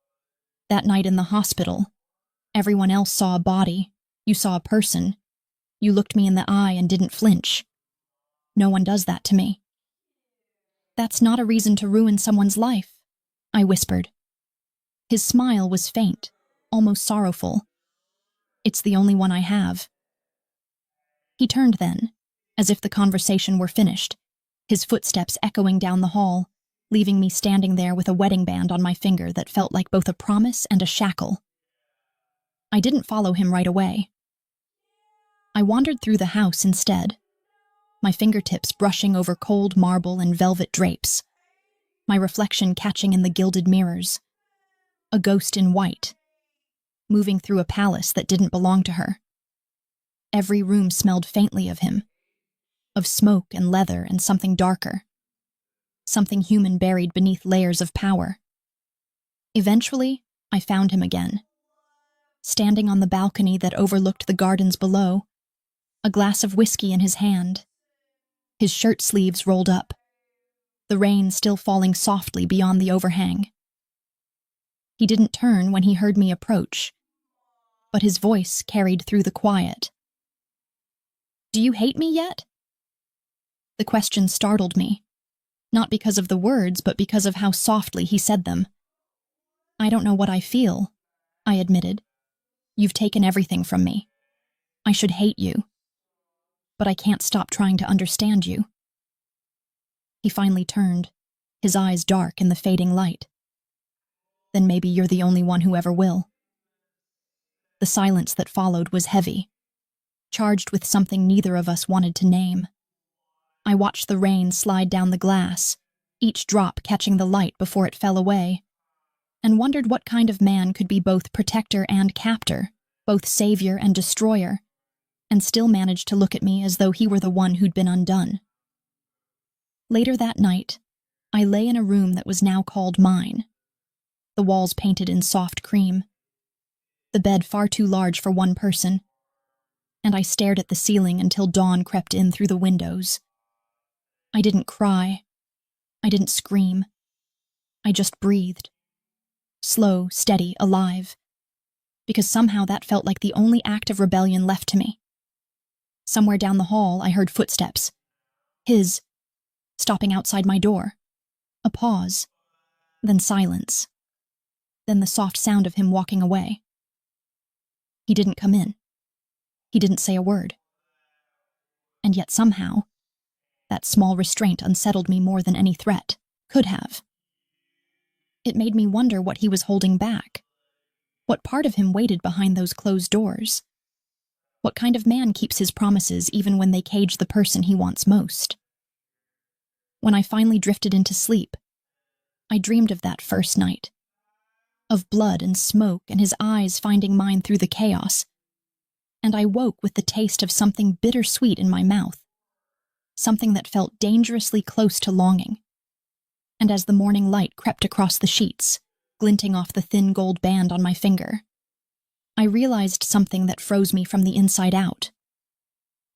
"That night in the hospital, everyone else saw a body, you saw a person. You looked me in the eye and didn't flinch. No one does that to me." "That's not a reason to ruin someone's life," I whispered. His smile was faint, almost sorrowful. "It's the only one I have." He turned then, as if the conversation were finished, his footsteps echoing down the hall, leaving me standing there with a wedding band on my finger that felt like both a promise and a shackle. I didn't follow him right away. I wandered through the house instead, my fingertips brushing over cold marble and velvet drapes, my reflection catching in the gilded mirrors. A ghost in white, moving through a palace that didn't belong to her. Every room smelled faintly of him, of smoke and leather and something darker, something human buried beneath layers of power. Eventually, I found him again, standing on the balcony that overlooked the gardens below, a glass of whiskey in his hand, his shirt sleeves rolled up, the rain still falling softly beyond the overhang. He didn't turn when he heard me approach, but his voice carried through the quiet. "Do you hate me yet?" The question startled me, not because of the words, but because of how softly he said them. "I don't know what I feel," I admitted. "You've taken everything from me. I should hate you. But I can't stop trying to understand you." He finally turned, his eyes dark in the fading light. "Then maybe you're the only one who ever will." The silence that followed was heavy, charged with something neither of us wanted to name. I watched the rain slide down the glass, each drop catching the light before it fell away, and wondered what kind of man could be both protector and captor, both savior and destroyer, and still manage to look at me as though he were the one who'd been undone. Later that night, I lay in a room that was now called mine, the walls painted in soft cream, the bed far too large for one person, and I stared at the ceiling until dawn crept in through the windows. I didn't cry. I didn't scream. I just breathed. Slow, steady, alive. Because somehow that felt like the only act of rebellion left to me. Somewhere down the hall, I heard footsteps. His, stopping outside my door. A pause, then silence, then the soft sound of him walking away. He didn't come in. He didn't say a word. And yet somehow, that small restraint unsettled me more than any threat could have. It made me wonder what he was holding back. What part of him waited behind those closed doors? What kind of man keeps his promises even when they cage the person he wants most? When I finally drifted into sleep, I dreamed of that first night, of blood and smoke and his eyes finding mine through the chaos, and I woke with the taste of something bittersweet in my mouth, something that felt dangerously close to longing. And as the morning light crept across the sheets, glinting off the thin gold band on my finger, I realized something that froze me from the inside out.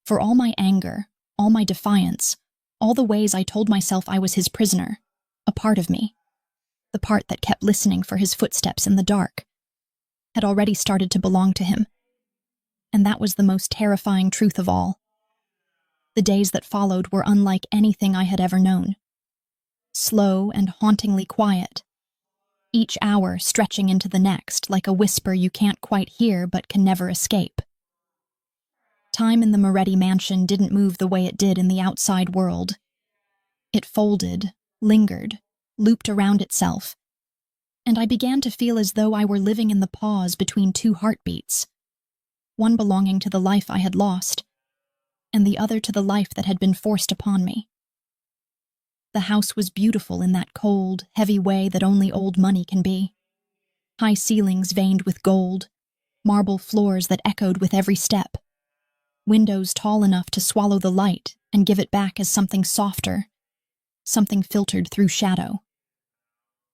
For all my anger, all my defiance, all the ways I told myself I was his prisoner, a part of me, the part that kept listening for his footsteps in the dark, had already started to belong to him. And that was the most terrifying truth of all. The days that followed were unlike anything I had ever known. Slow and hauntingly quiet, each hour stretching into the next like a whisper you can't quite hear but can never escape. Time in the Moretti mansion didn't move the way it did in the outside world. It folded, lingered, looped around itself, and I began to feel as though I were living in the pause between two heartbeats, one belonging to the life I had lost, and the other to the life that had been forced upon me. The house was beautiful in that cold, heavy way that only old money can be. High ceilings veined with gold, marble floors that echoed with every step, windows tall enough to swallow the light and give it back as something softer, something filtered through shadow.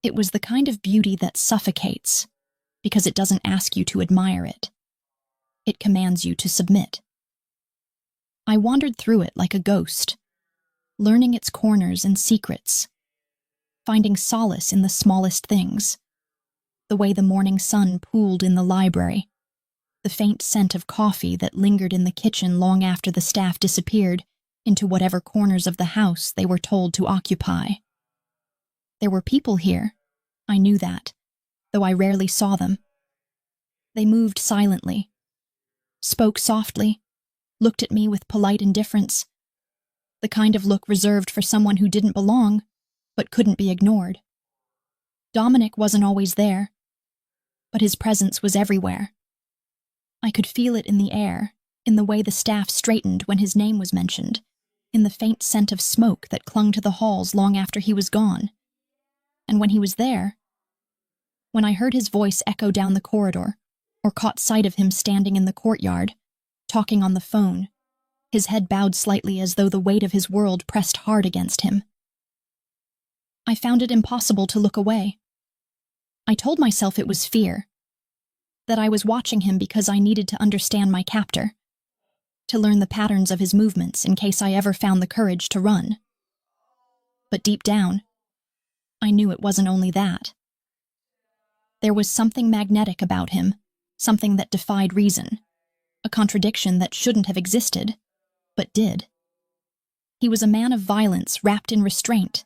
It was the kind of beauty that suffocates, because it doesn't ask you to admire it. It commands you to submit. I wandered through it like a ghost, learning its corners and secrets, finding solace in the smallest things, the way the morning sun pooled in the library, the faint scent of coffee that lingered in the kitchen long after the staff disappeared into whatever corners of the house they were told to occupy. There were people here, I knew that, though I rarely saw them. They moved silently, spoke softly, looked at me with polite indifference, the kind of look reserved for someone who didn't belong, but couldn't be ignored. Dominic wasn't always there, but his presence was everywhere. I could feel it in the air, in the way the staff straightened when his name was mentioned, in the faint scent of smoke that clung to the halls long after he was gone. And when he was there, when I heard his voice echo down the corridor, or caught sight of him standing in the courtyard, talking on the phone, his head bowed slightly as though the weight of his world pressed hard against him, I found it impossible to look away. I told myself it was fear, that I was watching him because I needed to understand my captor, to learn the patterns of his movements in case I ever found the courage to run. But deep down, I knew it wasn't only that. There was something magnetic about him, something that defied reason, a contradiction that shouldn't have existed, but did. He was a man of violence wrapped in restraint,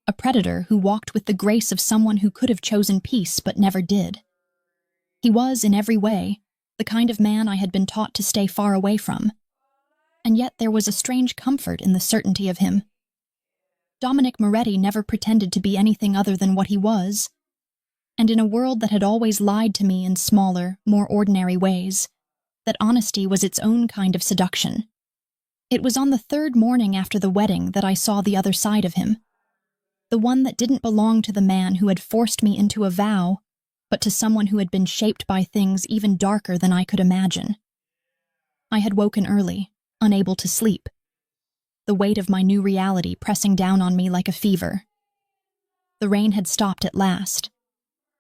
a predator who walked with the grace of someone who could have chosen peace but never did. He was, in every way, the kind of man I had been taught to stay far away from, and yet there was a strange comfort in the certainty of him. Dominic Moretti never pretended to be anything other than what he was, and in a world that had always lied to me in smaller, more ordinary ways, that honesty was its own kind of seduction. It was on the third morning after the wedding that I saw the other side of him, the one that didn't belong to the man who had forced me into a vow, but to someone who had been shaped by things even darker than I could imagine. I had woken early, unable to sleep, the weight of my new reality pressing down on me like a fever. The rain had stopped at last,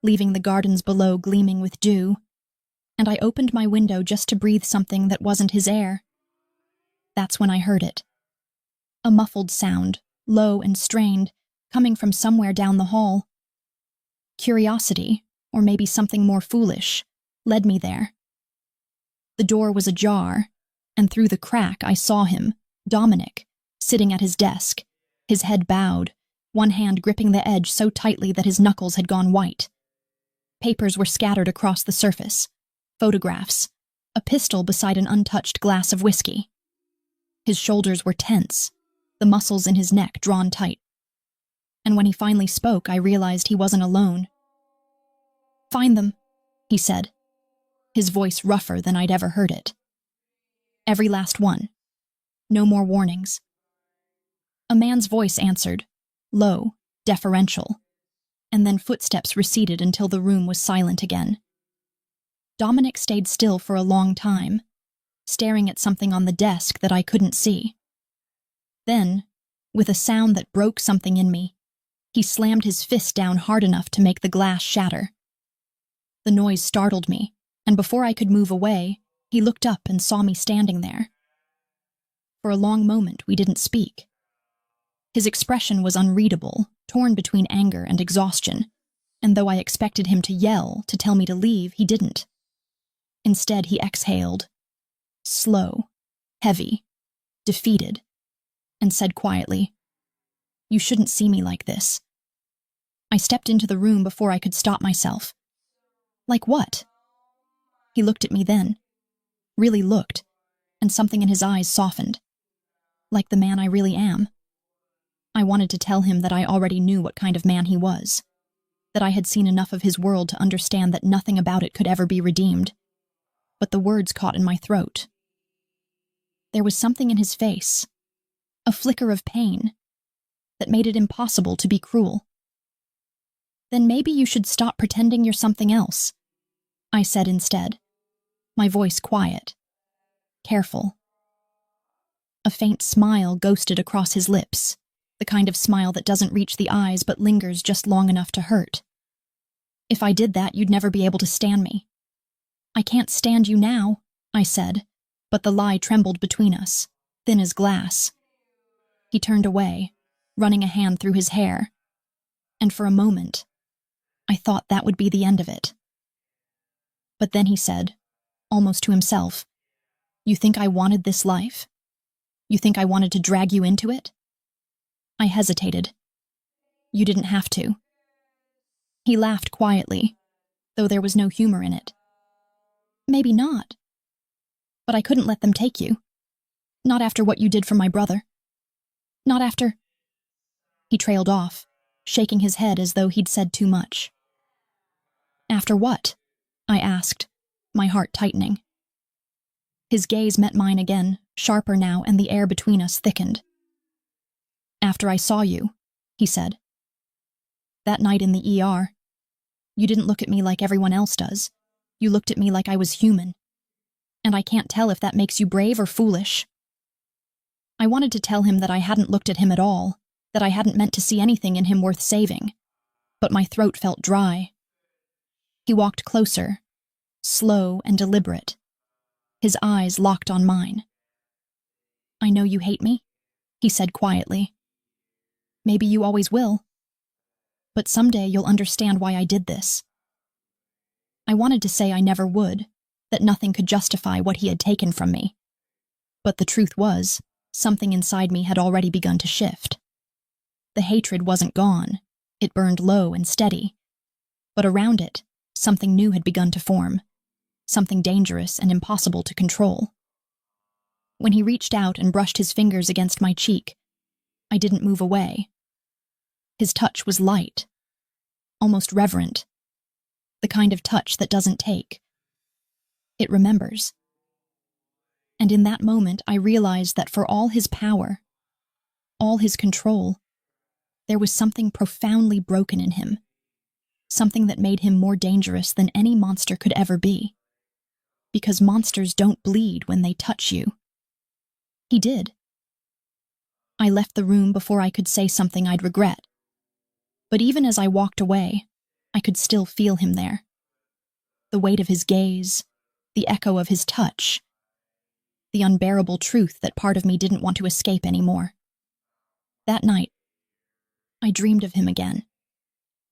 leaving the gardens below gleaming with dew, and I opened my window just to breathe something that wasn't his air. That's when I heard it. A muffled sound, low and strained, coming from somewhere down the hall. Curiosity, or maybe something more foolish, led me there. The door was ajar, and through the crack I saw him, Dominic, sitting at his desk, his head bowed, one hand gripping the edge so tightly that his knuckles had gone white. Papers were scattered across the surface, photographs, a pistol beside an untouched glass of whiskey. His shoulders were tense, the muscles in his neck drawn tight. And when he finally spoke, I realized he wasn't alone. "Find them," he said, his voice rougher than I'd ever heard it. "Every last one. No more warnings." A man's voice answered, low, deferential, and then footsteps receded until the room was silent again. Dominic stayed still for a long time, staring at something on the desk that I couldn't see. Then, with a sound that broke something in me, he slammed his fist down hard enough to make the glass shatter. The noise startled me, and before I could move away, he looked up and saw me standing there. For a long moment, we didn't speak. His expression was unreadable, torn between anger and exhaustion, and though I expected him to yell, to tell me to leave, he didn't. Instead, he exhaled, slow, heavy, defeated, and said quietly, "You shouldn't see me like this." I stepped into the room before I could stop myself. "Like what?" He looked at me then, really looked, and something in his eyes softened. Like the man I really am. I wanted to tell him that I already knew what kind of man he was, that I had seen enough of his world to understand that nothing about it could ever be redeemed, but the words caught in my throat. There was something in his face, a flicker of pain, that made it impossible to be cruel. "Then maybe you should stop pretending you're something else," I said instead, my voice quiet, careful. A faint smile ghosted across his lips, the kind of smile that doesn't reach the eyes but lingers just long enough to hurt. "If I did that, you'd never be able to stand me." "I can't stand you now," I said, but the lie trembled between us, thin as glass. He turned away, running a hand through his hair, and for a moment, I thought that would be the end of it. But then he said, almost to himself, "You think I wanted this life? You think I wanted to drag you into it?" I hesitated. "You didn't have to." He laughed quietly, though there was no humor in it. "Maybe not. But I couldn't let them take you. Not after what you did for my brother. Not after—" He trailed off, shaking his head as though he'd said too much. "After what?" I asked, my heart tightening. His gaze met mine again, sharper now, and the air between us thickened. "After I saw you," he said. "That night in the ER. You didn't look at me like everyone else does. You looked at me like I was human. And I can't tell if that makes you brave or foolish." I wanted to tell him that I hadn't looked at him at all, that I hadn't meant to see anything in him worth saving, but my throat felt dry. He walked closer, slow and deliberate, his eyes locked on mine. "I know you hate me," he said quietly. "Maybe you always will. But someday you'll understand why I did this." I wanted to say I never would, that nothing could justify what he had taken from me. But the truth was, something inside me had already begun to shift. The hatred wasn't gone, it burned low and steady. But around it, something new had begun to form, something dangerous and impossible to control. When he reached out and brushed his fingers against my cheek, I didn't move away. His touch was light, almost reverent, the kind of touch that doesn't take. It remembers. And in that moment, I realized that for all his power, all his control, there was something profoundly broken in him, something that made him more dangerous than any monster could ever be. Because monsters don't bleed when they touch you. He did. I left the room before I could say something I'd regret. But even as I walked away, I could still feel him there. The weight of his gaze, the echo of his touch, the unbearable truth that part of me didn't want to escape anymore. That night, I dreamed of him again.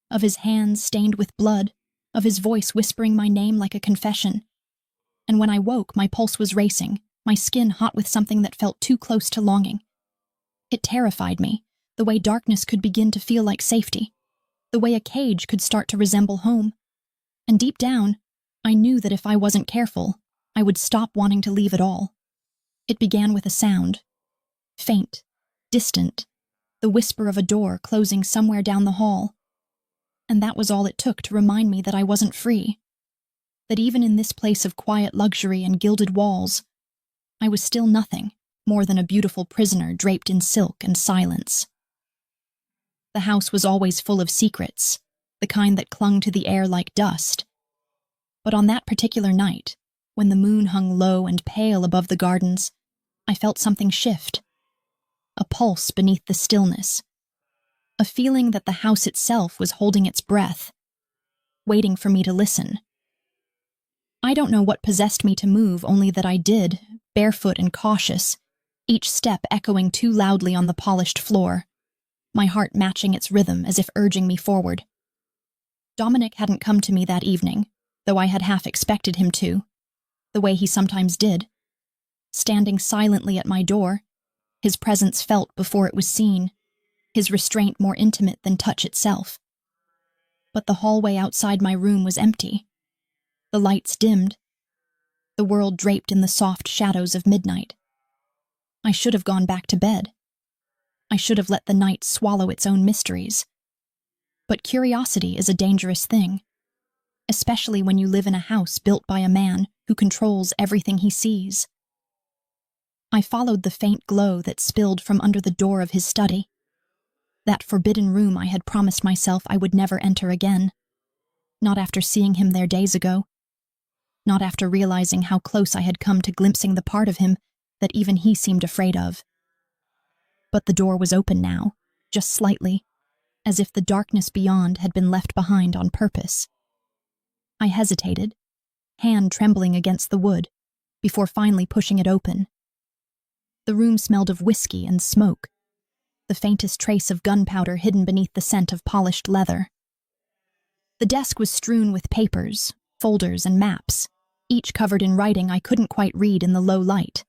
Of his hands stained with blood, of his voice whispering my name like a confession. And when I woke, my pulse was racing, my skin hot with something that felt too close to longing. It terrified me, The way darkness could begin to feel like safety. The way a cage could start to resemble home. And deep down, I knew that if I wasn't careful, I would stop wanting to leave at all. It began with a sound. Faint, distant, the whisper of a door closing somewhere down the hall. And that was all it took to remind me that I wasn't free. That even in this place of quiet luxury and gilded walls, I was still nothing more than a beautiful prisoner draped in silk and silence. The house was always full of secrets, the kind that clung to the air like dust. But on that particular night, when the moon hung low and pale above the gardens, I felt something shift. A pulse beneath the stillness. A feeling that the house itself was holding its breath, waiting for me to listen. I don't know what possessed me to move, only that I did, barefoot and cautious, each step echoing too loudly on the polished floor, my heart matching its rhythm as if urging me forward. Dominic hadn't come to me that evening, though I had half expected him to, the way he sometimes did. Standing silently at my door, his presence felt before it was seen, his restraint more intimate than touch itself. But the hallway outside my room was empty. The lights dimmed. The world draped in the soft shadows of midnight. I should have gone back to bed. I should have let the night swallow its own mysteries. But curiosity is a dangerous thing, especially when you live in a house built by a man who controls everything he sees. I followed the faint glow that spilled from under the door of his study. That forbidden room I had promised myself I would never enter again. Not after seeing him there days ago. Not after realizing how close I had come to glimpsing the part of him that even he seemed afraid of. But the door was open now, just slightly, as if the darkness beyond had been left behind on purpose. I hesitated, hand trembling against the wood, before finally pushing it open. The room smelled of whiskey and smoke, the faintest trace of gunpowder hidden beneath the scent of polished leather. The desk was strewn with papers, folders, and maps, each covered in writing I couldn't quite read in the low light.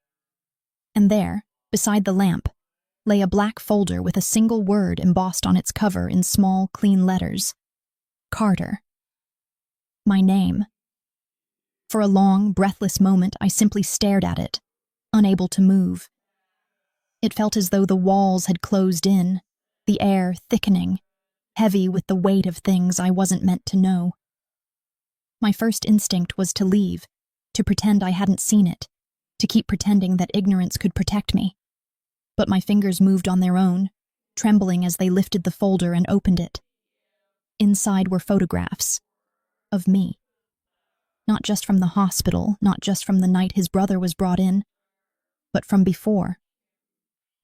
And there, beside the lamp, lay a black folder with a single word embossed on its cover in small, clean letters. Carter. My name. For a long, breathless moment, I simply stared at it, unable to move. It felt as though the walls had closed in, the air thickening, heavy with the weight of things I wasn't meant to know. My first instinct was to leave, to pretend I hadn't seen it, to keep pretending that ignorance could protect me. But my fingers moved on their own, trembling as they lifted the folder and opened it. Inside were photographs. Of me. Not just from the hospital, not just from the night his brother was brought in, but from before.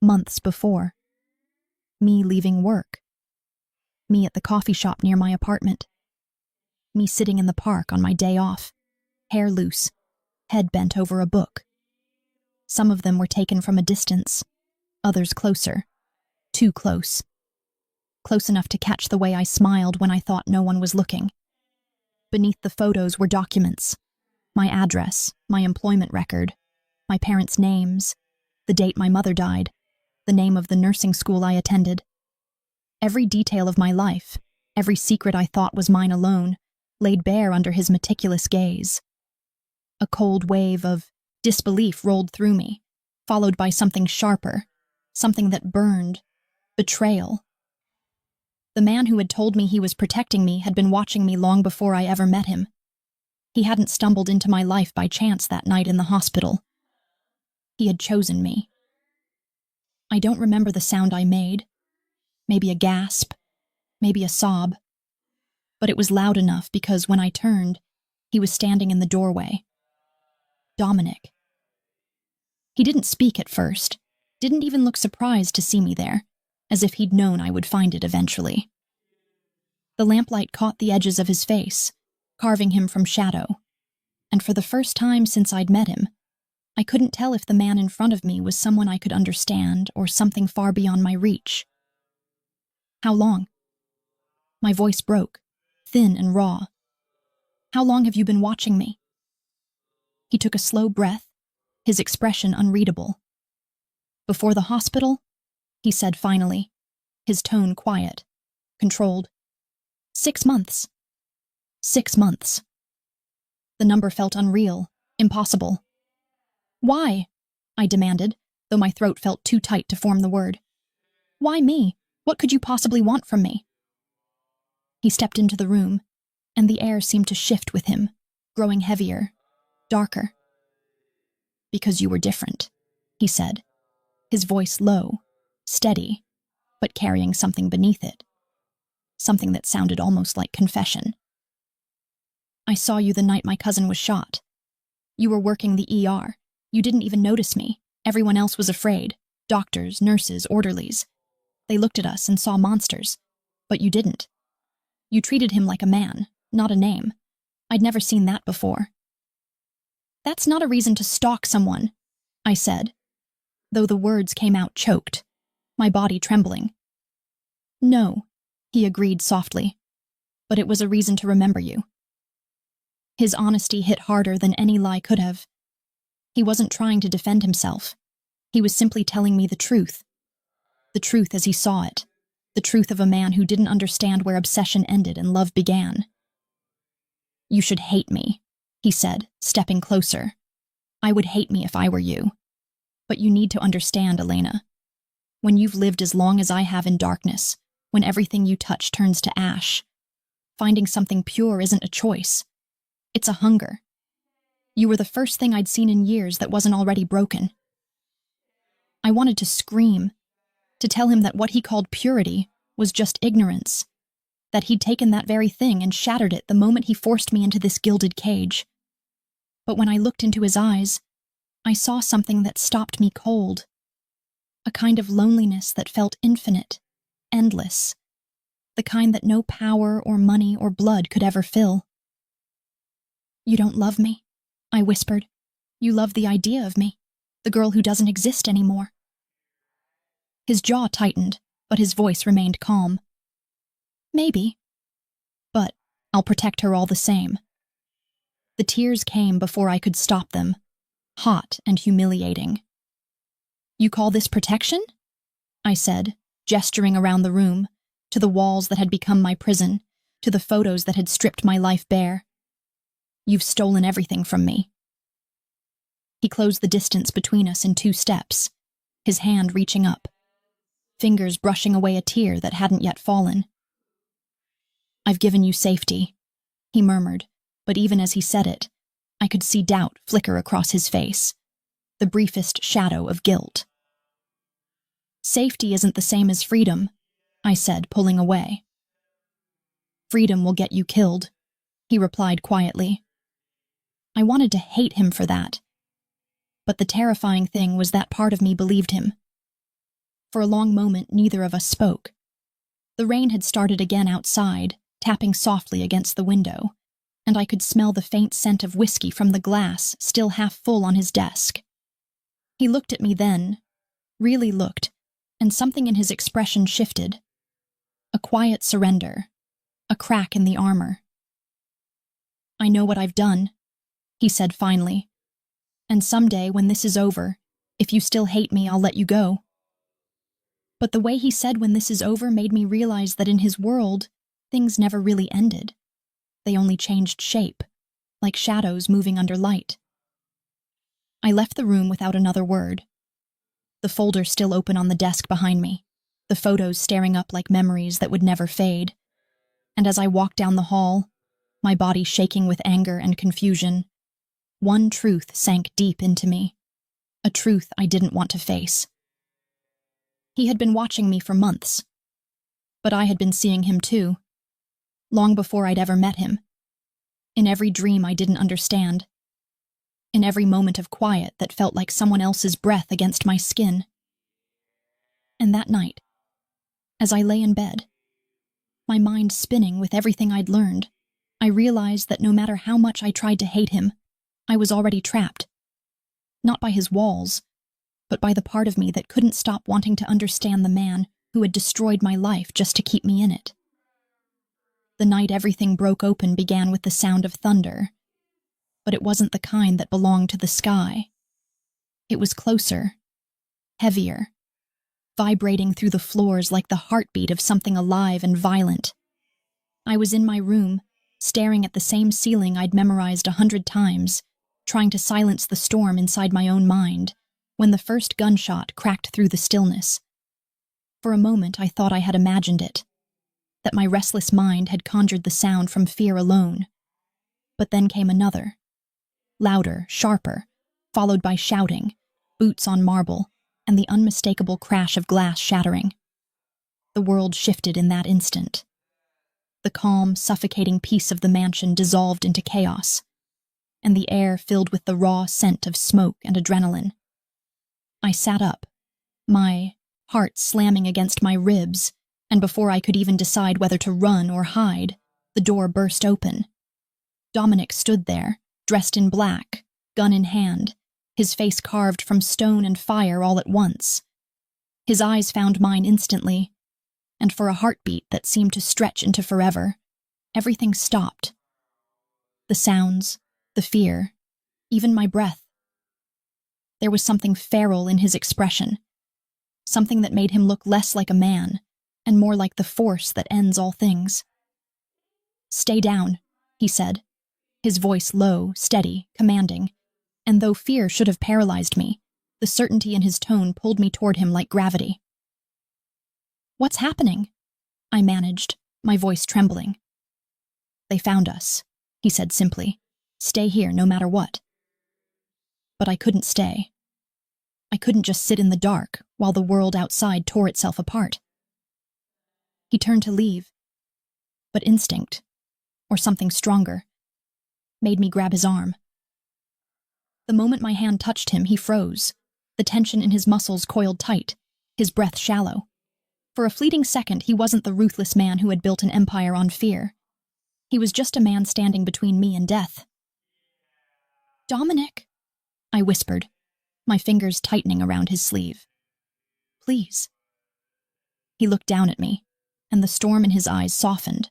Months before. Me leaving work. Me at the coffee shop near my apartment. Me sitting in the park on my day off, hair loose, head bent over a book. Some of them were taken from a distance, others closer. Too close. Close enough to catch the way I smiled when I thought no one was looking. Beneath the photos were documents. My address, my employment record, my parents' names, the date my mother died, the name of the nursing school I attended. Every detail of my life, every secret I thought was mine alone, laid bare under his meticulous gaze. A cold wave of disbelief rolled through me, followed by something sharper, something that burned, betrayal. The man who had told me he was protecting me had been watching me long before I ever met him. He hadn't stumbled into my life by chance that night in the hospital. He had chosen me. I don't remember the sound I made. Maybe a gasp, maybe a sob. But it was loud enough because when I turned, he was standing in the doorway. Dominic. He didn't speak at first, didn't even look surprised to see me there, as if he'd known I would find it eventually. The lamplight caught the edges of his face, carving him from shadow, and for the first time since I'd met him, I couldn't tell if the man in front of me was someone I could understand or something far beyond my reach. How long? My voice broke, thin and raw. How long have you been watching me? He took a slow breath, his expression unreadable. Before the hospital? He said finally. his tone quiet, controlled. 6 months. 6 months. The number felt unreal, impossible. Why? I demanded, though my throat felt too tight to form the word. Why me? What could you possibly want from me? He stepped into the room, and the air seemed to shift with him, growing heavier, darker. Because you were different, he said, his voice low, steady, but carrying something beneath it. Something that sounded almost like confession. I saw you the night my cousin was shot. You were working the ER. You didn't even notice me. Everyone else was afraid. Doctors, nurses, orderlies. They looked at us and saw monsters. But you didn't. You treated him like a man, not a name. I'd never seen that before. That's not a reason to stalk someone, I said, though the words came out choked, my body trembling. No, he agreed softly, but it was a reason to remember you. His honesty hit harder than any lie could have. He wasn't trying to defend himself. He was simply telling me the truth as he saw it, the truth of a man who didn't understand where obsession ended and love began. You should hate me, he said, stepping closer. I would hate me if I were you. But you need to understand, Elena. When you've lived as long as I have in darkness, when everything you touch turns to ash, finding something pure isn't a choice. It's a hunger. You were the first thing I'd seen in years that wasn't already broken. I wanted to scream, to tell him that what he called purity was just ignorance, that he'd taken that very thing and shattered it the moment he forced me into this gilded cage. But when I looked into his eyes, I saw something that stopped me cold, a kind of loneliness that felt infinite, endless, the kind that no power or money or blood could ever fill. You don't love me, I whispered. You love the idea of me, the girl who doesn't exist anymore. His jaw tightened, but his voice remained calm. Maybe. But I'll protect her all the same. The tears came before I could stop them, hot and humiliating. You call this protection? I said, gesturing around the room, to the walls that had become my prison, to the photos that had stripped my life bare. You've stolen everything from me. He closed the distance between us in 2 steps, his hand reaching up, fingers brushing away a tear that hadn't yet fallen. I've given you safety, he murmured, but even as he said it, I could see doubt flicker across his face, the briefest shadow of guilt. Safety isn't the same as freedom, I said, pulling away. Freedom will get you killed, he replied quietly. I wanted to hate him for that. But the terrifying thing was that part of me believed him. For a long moment, neither of us spoke. The rain had started again outside, tapping softly against the window, and I could smell the faint scent of whiskey from the glass still half full on his desk. He looked at me then, really looked, and something in his expression shifted. A quiet surrender, a crack in the armor. I know what I've done, he said finally. And someday, when this is over, if you still hate me, I'll let you go. But the way he said when this is over made me realize that in his world, things never really ended. They only changed shape, like shadows moving under light. I left the room without another word. The folder still open on the desk behind me, the photos staring up like memories that would never fade. And as I walked down the hall, my body shaking with anger and confusion, one truth sank deep into me, a truth I didn't want to face. He had been watching me for months, but I had been seeing him too, long before I'd ever met him. In every dream I didn't understand, in every moment of quiet that felt like someone else's breath against my skin. And that night, as I lay in bed, my mind spinning with everything I'd learned, I realized that no matter how much I tried to hate him, I was already trapped. Not by his walls, but by the part of me that couldn't stop wanting to understand the man who had destroyed my life just to keep me in it. The night everything broke open began with the sound of thunder, but it wasn't the kind that belonged to the sky. It was closer, heavier, vibrating through the floors like the heartbeat of something alive and violent. I was in my room, staring at the same ceiling I'd memorized 100 times, trying to silence the storm inside my own mind, when the first gunshot cracked through the stillness. For a moment I thought I had imagined it, that my restless mind had conjured the sound from fear alone. But then came another, louder, sharper, followed by shouting, boots on marble, and the unmistakable crash of glass shattering. The world shifted in that instant. The calm, suffocating peace of the mansion dissolved into chaos, and the air filled with the raw scent of smoke and adrenaline. I sat up, my heart slamming against my ribs, and before I could even decide whether to run or hide, the door burst open. Dominic stood there, dressed in black, gun in hand, his face carved from stone and fire all at once. His eyes found mine instantly, and for a heartbeat that seemed to stretch into forever, everything stopped. The sounds, the fear, even my breath. There was something feral in his expression, something that made him look less like a man and more like the force that ends all things. "Stay down," he said, his voice low, steady, commanding, and though fear should have paralyzed me, the certainty in his tone pulled me toward him like gravity. "What's happening?" I managed, my voice trembling. "They found us," he said simply. "Stay here no matter what." But I couldn't stay. I couldn't just sit in the dark while the world outside tore itself apart. He turned to leave, but instinct, or something stronger, made me grab his arm. The moment my hand touched him, he froze, the tension in his muscles coiled tight, his breath shallow. For a fleeting second, he wasn't the ruthless man who had built an empire on fear. He was just a man standing between me and death. "Dominic," I whispered, my fingers tightening around his sleeve. "Please." He looked down at me, and the storm in his eyes softened,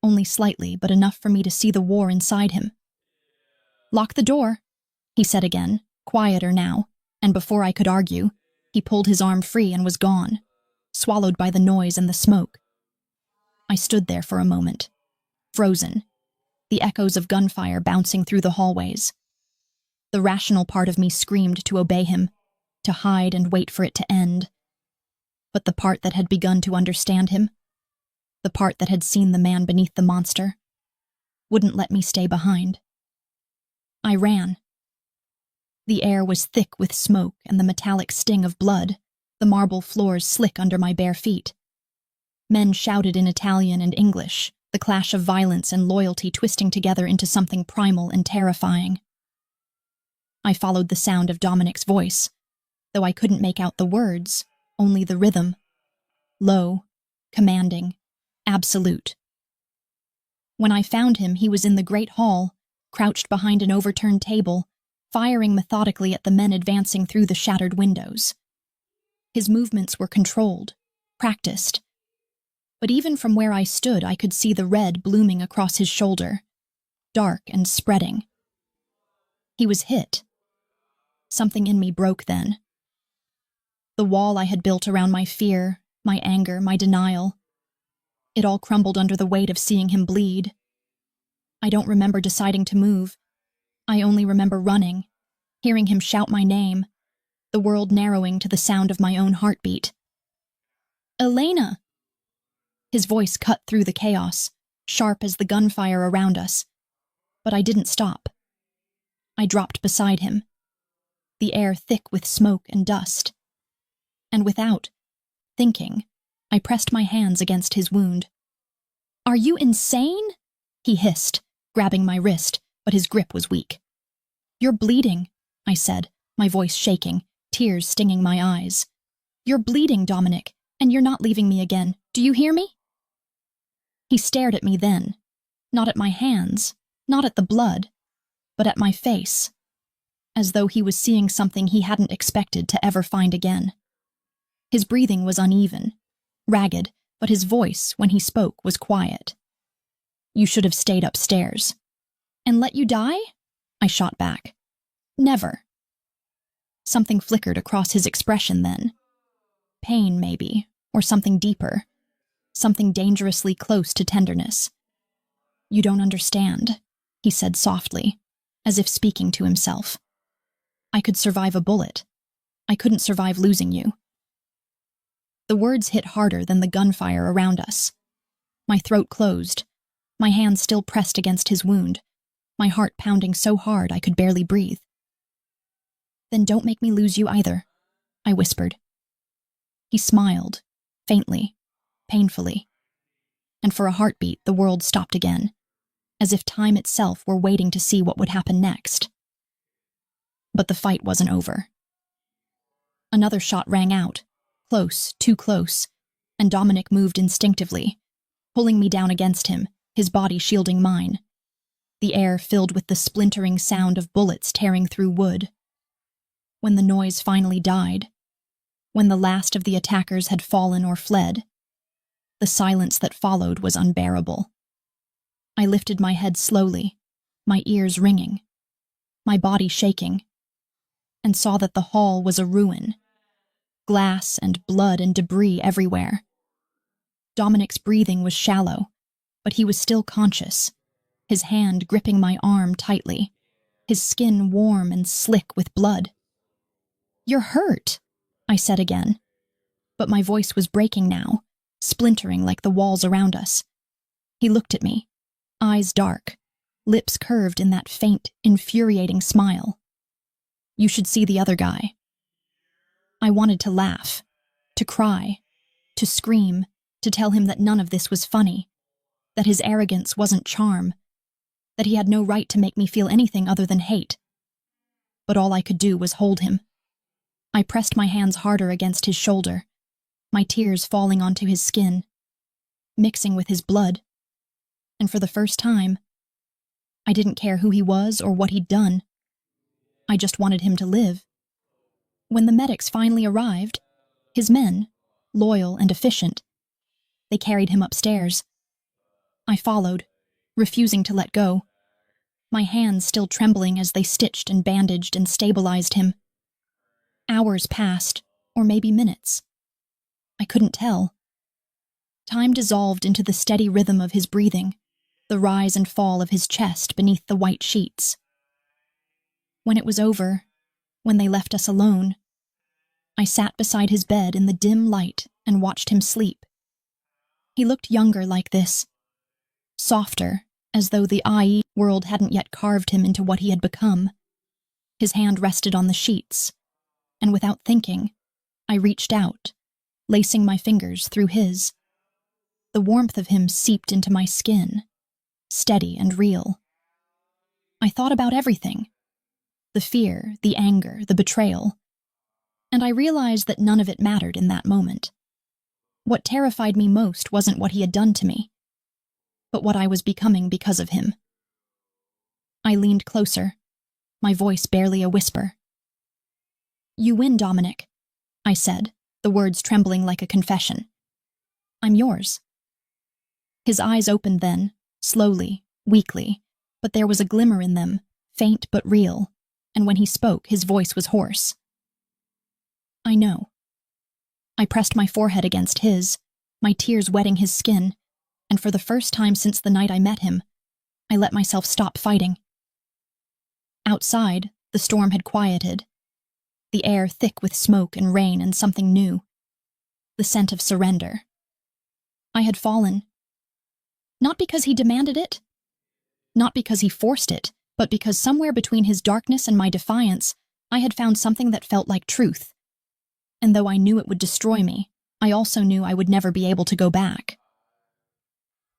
only slightly, but enough for me to see the war inside him. "Lock the door," he said again, quieter now, and before I could argue, he pulled his arm free and was gone, swallowed by the noise and the smoke. I stood there for a moment, frozen, the echoes of gunfire bouncing through the hallways. The rational part of me screamed to obey him, to hide and wait for it to end. But the part that had begun to understand him, the part that had seen the man beneath the monster, wouldn't let me stay behind. I ran. The air was thick with smoke and the metallic sting of blood, the marble floors slick under my bare feet. Men shouted in Italian and English, the clash of violence and loyalty twisting together into something primal and terrifying. I followed the sound of Dominic's voice, though I couldn't make out the words, only the rhythm. Low, commanding, absolute. When I found him, he was in the great hall, crouched behind an overturned table, firing methodically at the men advancing through the shattered windows. His movements were controlled, practiced, but even from where I stood I could see the red blooming across his shoulder, dark and spreading. He was hit. Something in me broke then. The wall I had built around my fear, my anger, my denial, it all crumbled under the weight of seeing him bleed. I don't remember deciding to move. I only remember running, hearing him shout my name, the world narrowing to the sound of my own heartbeat. "Elena!" His voice cut through the chaos, sharp as the gunfire around us. But I didn't stop. I dropped beside him, the air thick with smoke and dust. And without thinking, I pressed my hands against his wound. "Are you insane?" he hissed, grabbing my wrist, but his grip was weak. "You're bleeding," I said, my voice shaking, tears stinging my eyes. "You're bleeding, Dominic, and you're not leaving me again. Do you hear me?" He stared at me then, not at my hands, not at the blood, but at my face, as though he was seeing something he hadn't expected to ever find again. His breathing was uneven, ragged, but his voice, when he spoke, was quiet. "You should have stayed upstairs." "And let you die?" I shot back. "Never." Something flickered across his expression then. Pain, maybe, or something deeper. Something dangerously close to tenderness. "You don't understand," he said softly, as if speaking to himself. "I could survive a bullet. I couldn't survive losing you." The words hit harder than the gunfire around us. My throat closed, my hands still pressed against his wound, my heart pounding so hard I could barely breathe. "Then don't make me lose you either," I whispered. He smiled, faintly, painfully, and for a heartbeat the world stopped again, as if time itself were waiting to see what would happen next. But the fight wasn't over. Another shot rang out, close, too close, and Dominic moved instinctively, pulling me down against him, his body shielding mine. The air filled with the splintering sound of bullets tearing through wood. When the noise finally died, when the last of the attackers had fallen or fled, the silence that followed was unbearable. I lifted my head slowly, my ears ringing, my body shaking, and saw that the hall was a ruin. Glass and blood and debris everywhere. Dominic's breathing was shallow, but he was still conscious, his hand gripping my arm tightly, his skin warm and slick with blood. "You're hurt," I said again, but my voice was breaking now, splintering like the walls around us. He looked at me, eyes dark, lips curved in that faint, infuriating smile. "You should see the other guy." I wanted to laugh, to cry, to scream, to tell him that none of this was funny, that his arrogance wasn't charm, that he had no right to make me feel anything other than hate. But all I could do was hold him. I pressed my hands harder against his shoulder, my tears falling onto his skin, mixing with his blood. And for the first time, I didn't care who he was or what he'd done. I just wanted him to live. When the medics finally arrived, his men, loyal and efficient, they carried him upstairs. I followed, refusing to let go, my hands still trembling as they stitched and bandaged and stabilized him. Hours passed, or maybe minutes. I couldn't tell. Time dissolved into the steady rhythm of his breathing, the rise and fall of his chest beneath the white sheets. When it was over, when they left us alone, I sat beside his bed in the dim light and watched him sleep. He looked younger like this, softer, as though the IE world hadn't yet carved him into what he had become. His hand rested on the sheets, and without thinking, I reached out, lacing my fingers through his. The warmth of him seeped into my skin, steady and real. I thought about everything, the fear, the anger, the betrayal, and I realized that none of it mattered in that moment. What terrified me most wasn't what he had done to me, but what I was becoming because of him. I leaned closer, my voice barely a whisper. "You win, Dominic," I said, the words trembling like a confession. "I'm yours." His eyes opened then, slowly, weakly, but there was a glimmer in them, faint but real, and when he spoke, his voice was hoarse. "I know." I pressed my forehead against his, my tears wetting his skin, and for the first time since the night I met him, I let myself stop fighting. Outside, the storm had quieted, the air thick with smoke and rain and something new, the scent of surrender. I had fallen. Not because he demanded it, not because he forced it, but because somewhere between his darkness and my defiance, I had found something that felt like truth. And though I knew it would destroy me, I also knew I would never be able to go back.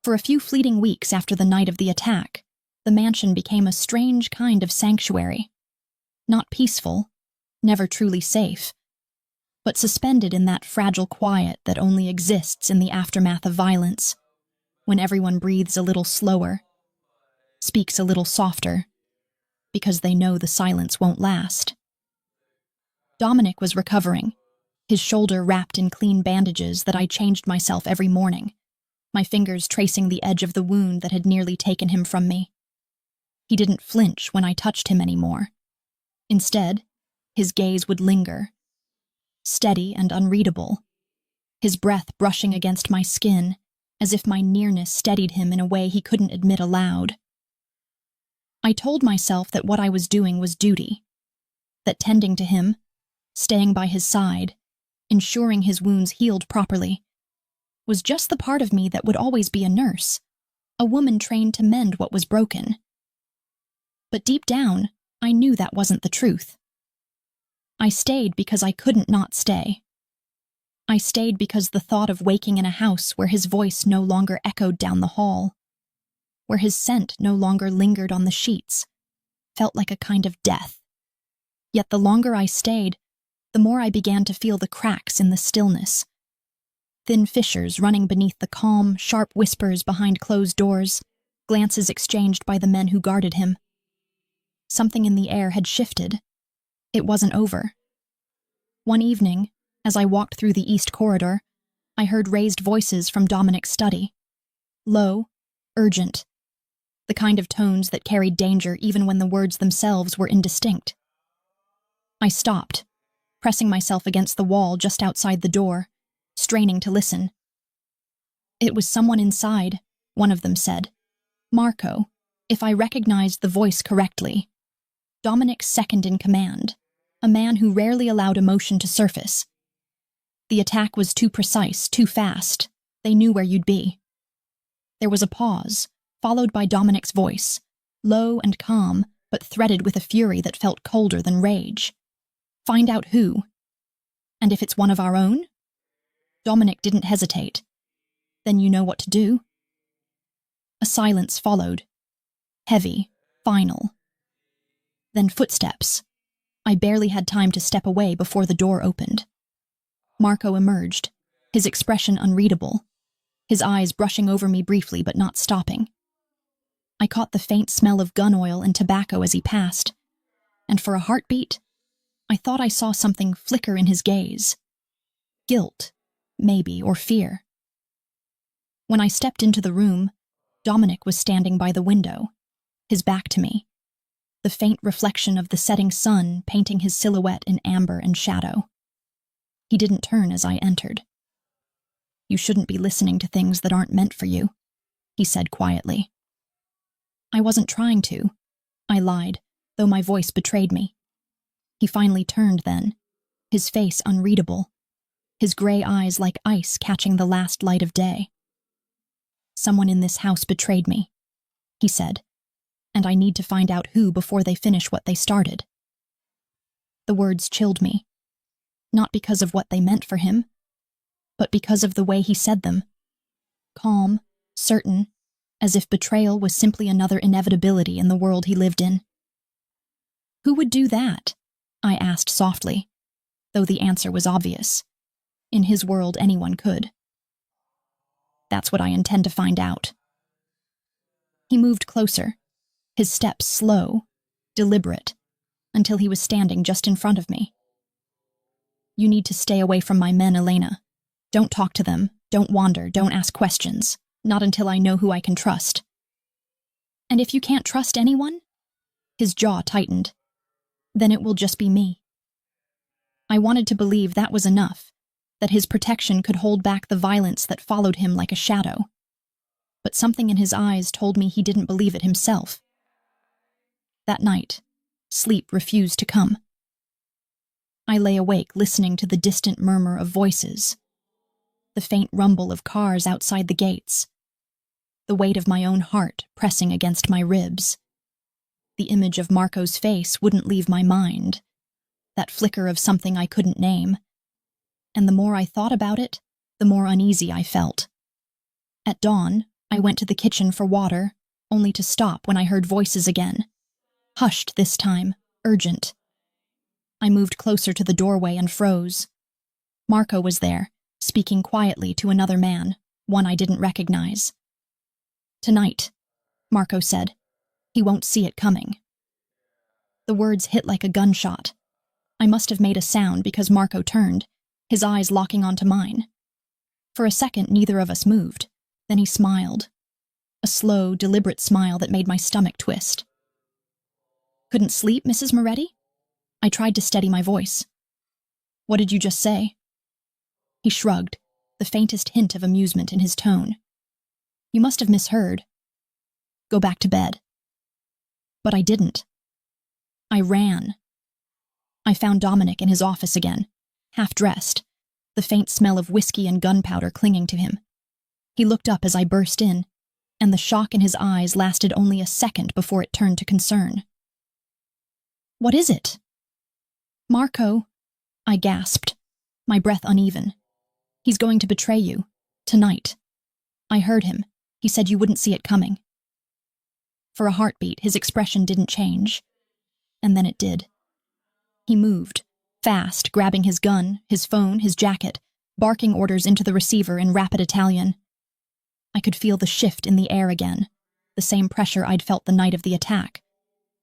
For a few fleeting weeks after the night of the attack, the mansion became a strange kind of sanctuary. Not peaceful, never truly safe, but suspended in that fragile quiet that only exists in the aftermath of violence, when everyone breathes a little slower, speaks a little softer, because they know the silence won't last. Dominic was recovering, his shoulder wrapped in clean bandages that I changed myself every morning, my fingers tracing the edge of the wound that had nearly taken him from me. He didn't flinch when I touched him anymore. Instead, his gaze would linger, steady and unreadable, his breath brushing against my skin, as if my nearness steadied him in a way he couldn't admit aloud. I told myself that what I was doing was duty, that tending to him, staying by his side, ensuring his wounds healed properly, was just the part of me that would always be a nurse, a woman trained to mend what was broken. But deep down, I knew that wasn't the truth. I stayed because I couldn't not stay. I stayed because the thought of waking in a house where his voice no longer echoed down the hall, where his scent no longer lingered on the sheets, felt like a kind of death. Yet the longer I stayed, the more I began to feel the cracks in the stillness. Thin fissures running beneath the calm, sharp whispers behind closed doors, glances exchanged by the men who guarded him. Something in the air had shifted. It wasn't over. One evening, as I walked through the east corridor, I heard raised voices from Dominic's study. Low, urgent, the kind of tones that carried danger even when the words themselves were indistinct. I stopped, pressing myself against the wall just outside the door, straining to listen. It was someone inside, one of them said. Marco, if I recognized the voice correctly. Dominic's second in command, a man who rarely allowed emotion to surface. The attack was too precise, too fast. They knew where you'd be. There was a pause, followed by Dominic's voice, low and calm, but threaded with a fury that felt colder than rage. Find out who. And if it's one of our own? Dominic didn't hesitate. Then you know what to do. A silence followed. Heavy, final. Then footsteps. I barely had time to step away before the door opened. Marco emerged, his expression unreadable, his eyes brushing over me briefly but not stopping. I caught the faint smell of gun oil and tobacco as he passed, and for a heartbeat, I thought I saw something flicker in his gaze. Guilt, maybe, or fear. When I stepped into the room, Dominic was standing by the window, his back to me, the faint reflection of the setting sun painting his silhouette in amber and shadow. He didn't turn as I entered. You shouldn't be listening to things that aren't meant for you, he said quietly. I wasn't trying to, I lied, though my voice betrayed me. He finally turned then, his face unreadable, his gray eyes like ice catching the last light of day. Someone in this house betrayed me, he said, and I need to find out who before they finish what they started. The words chilled me, not because of what they meant for him, but because of the way he said them. Calm, certain, as if betrayal was simply another inevitability in the world he lived in. Who would do that? I asked softly, though the answer was obvious. In his world, anyone could. That's what I intend to find out. He moved closer, his steps slow, deliberate, until he was standing just in front of me. You need to stay away from my men, Elena. Don't talk to them, don't wander, don't ask questions, not until I know who I can trust. And if you can't trust anyone? His jaw tightened. Then it will just be me. I wanted to believe that was enough, that his protection could hold back the violence that followed him like a shadow. But something in his eyes told me he didn't believe it himself. That night, sleep refused to come. I lay awake listening to the distant murmur of voices, the faint rumble of cars outside the gates, the weight of my own heart pressing against my ribs. The image of Marco's face wouldn't leave my mind, that flicker of something I couldn't name. And the more I thought about it, the more uneasy I felt. At dawn, I went to the kitchen for water, only to stop when I heard voices again. Hushed this time, urgent. I moved closer to the doorway and froze. Marco was there, speaking quietly to another man, one I didn't recognize. Tonight, Marco said. He won't see it coming. The words hit like a gunshot. I must have made a sound because Marco turned, his eyes locking onto mine. For a second, neither of us moved. Then he smiled. A slow, deliberate smile that made my stomach twist. Couldn't sleep, Mrs. Moretti? I tried to steady my voice. What did you just say? He shrugged, the faintest hint of amusement in his tone. "You must have misheard. Go back to bed." But I didn't. I ran. I found Dominic in his office again, half-dressed, the faint smell of whiskey and gunpowder clinging to him. He looked up as I burst in, and the shock in his eyes lasted only a second before it turned to concern. "What is it?" "Marco," I gasped, my breath uneven. "He's going to betray you. Tonight." I heard him. He said you wouldn't see it coming. For a heartbeat, his expression didn't change. And then it did. He moved, fast, grabbing his gun, his phone, his jacket, barking orders into the receiver in rapid Italian. I could feel the shift in the air again, the same pressure I'd felt the night of the attack.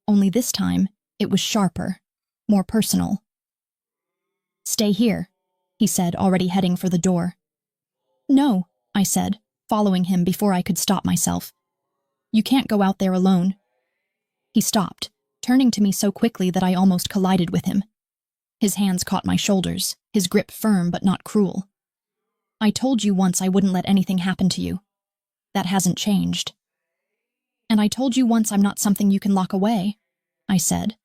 Only this time, it was sharper, more personal. "Stay here," he said, already heading for the door. "No," I said, following him before I could stop myself. "You can't go out there alone." He stopped, turning to me so quickly that I almost collided with him. His hands caught my shoulders, his grip firm but not cruel. "I told you once I wouldn't let anything happen to you. That hasn't changed." "And I told you once I'm not something you can lock away," I said,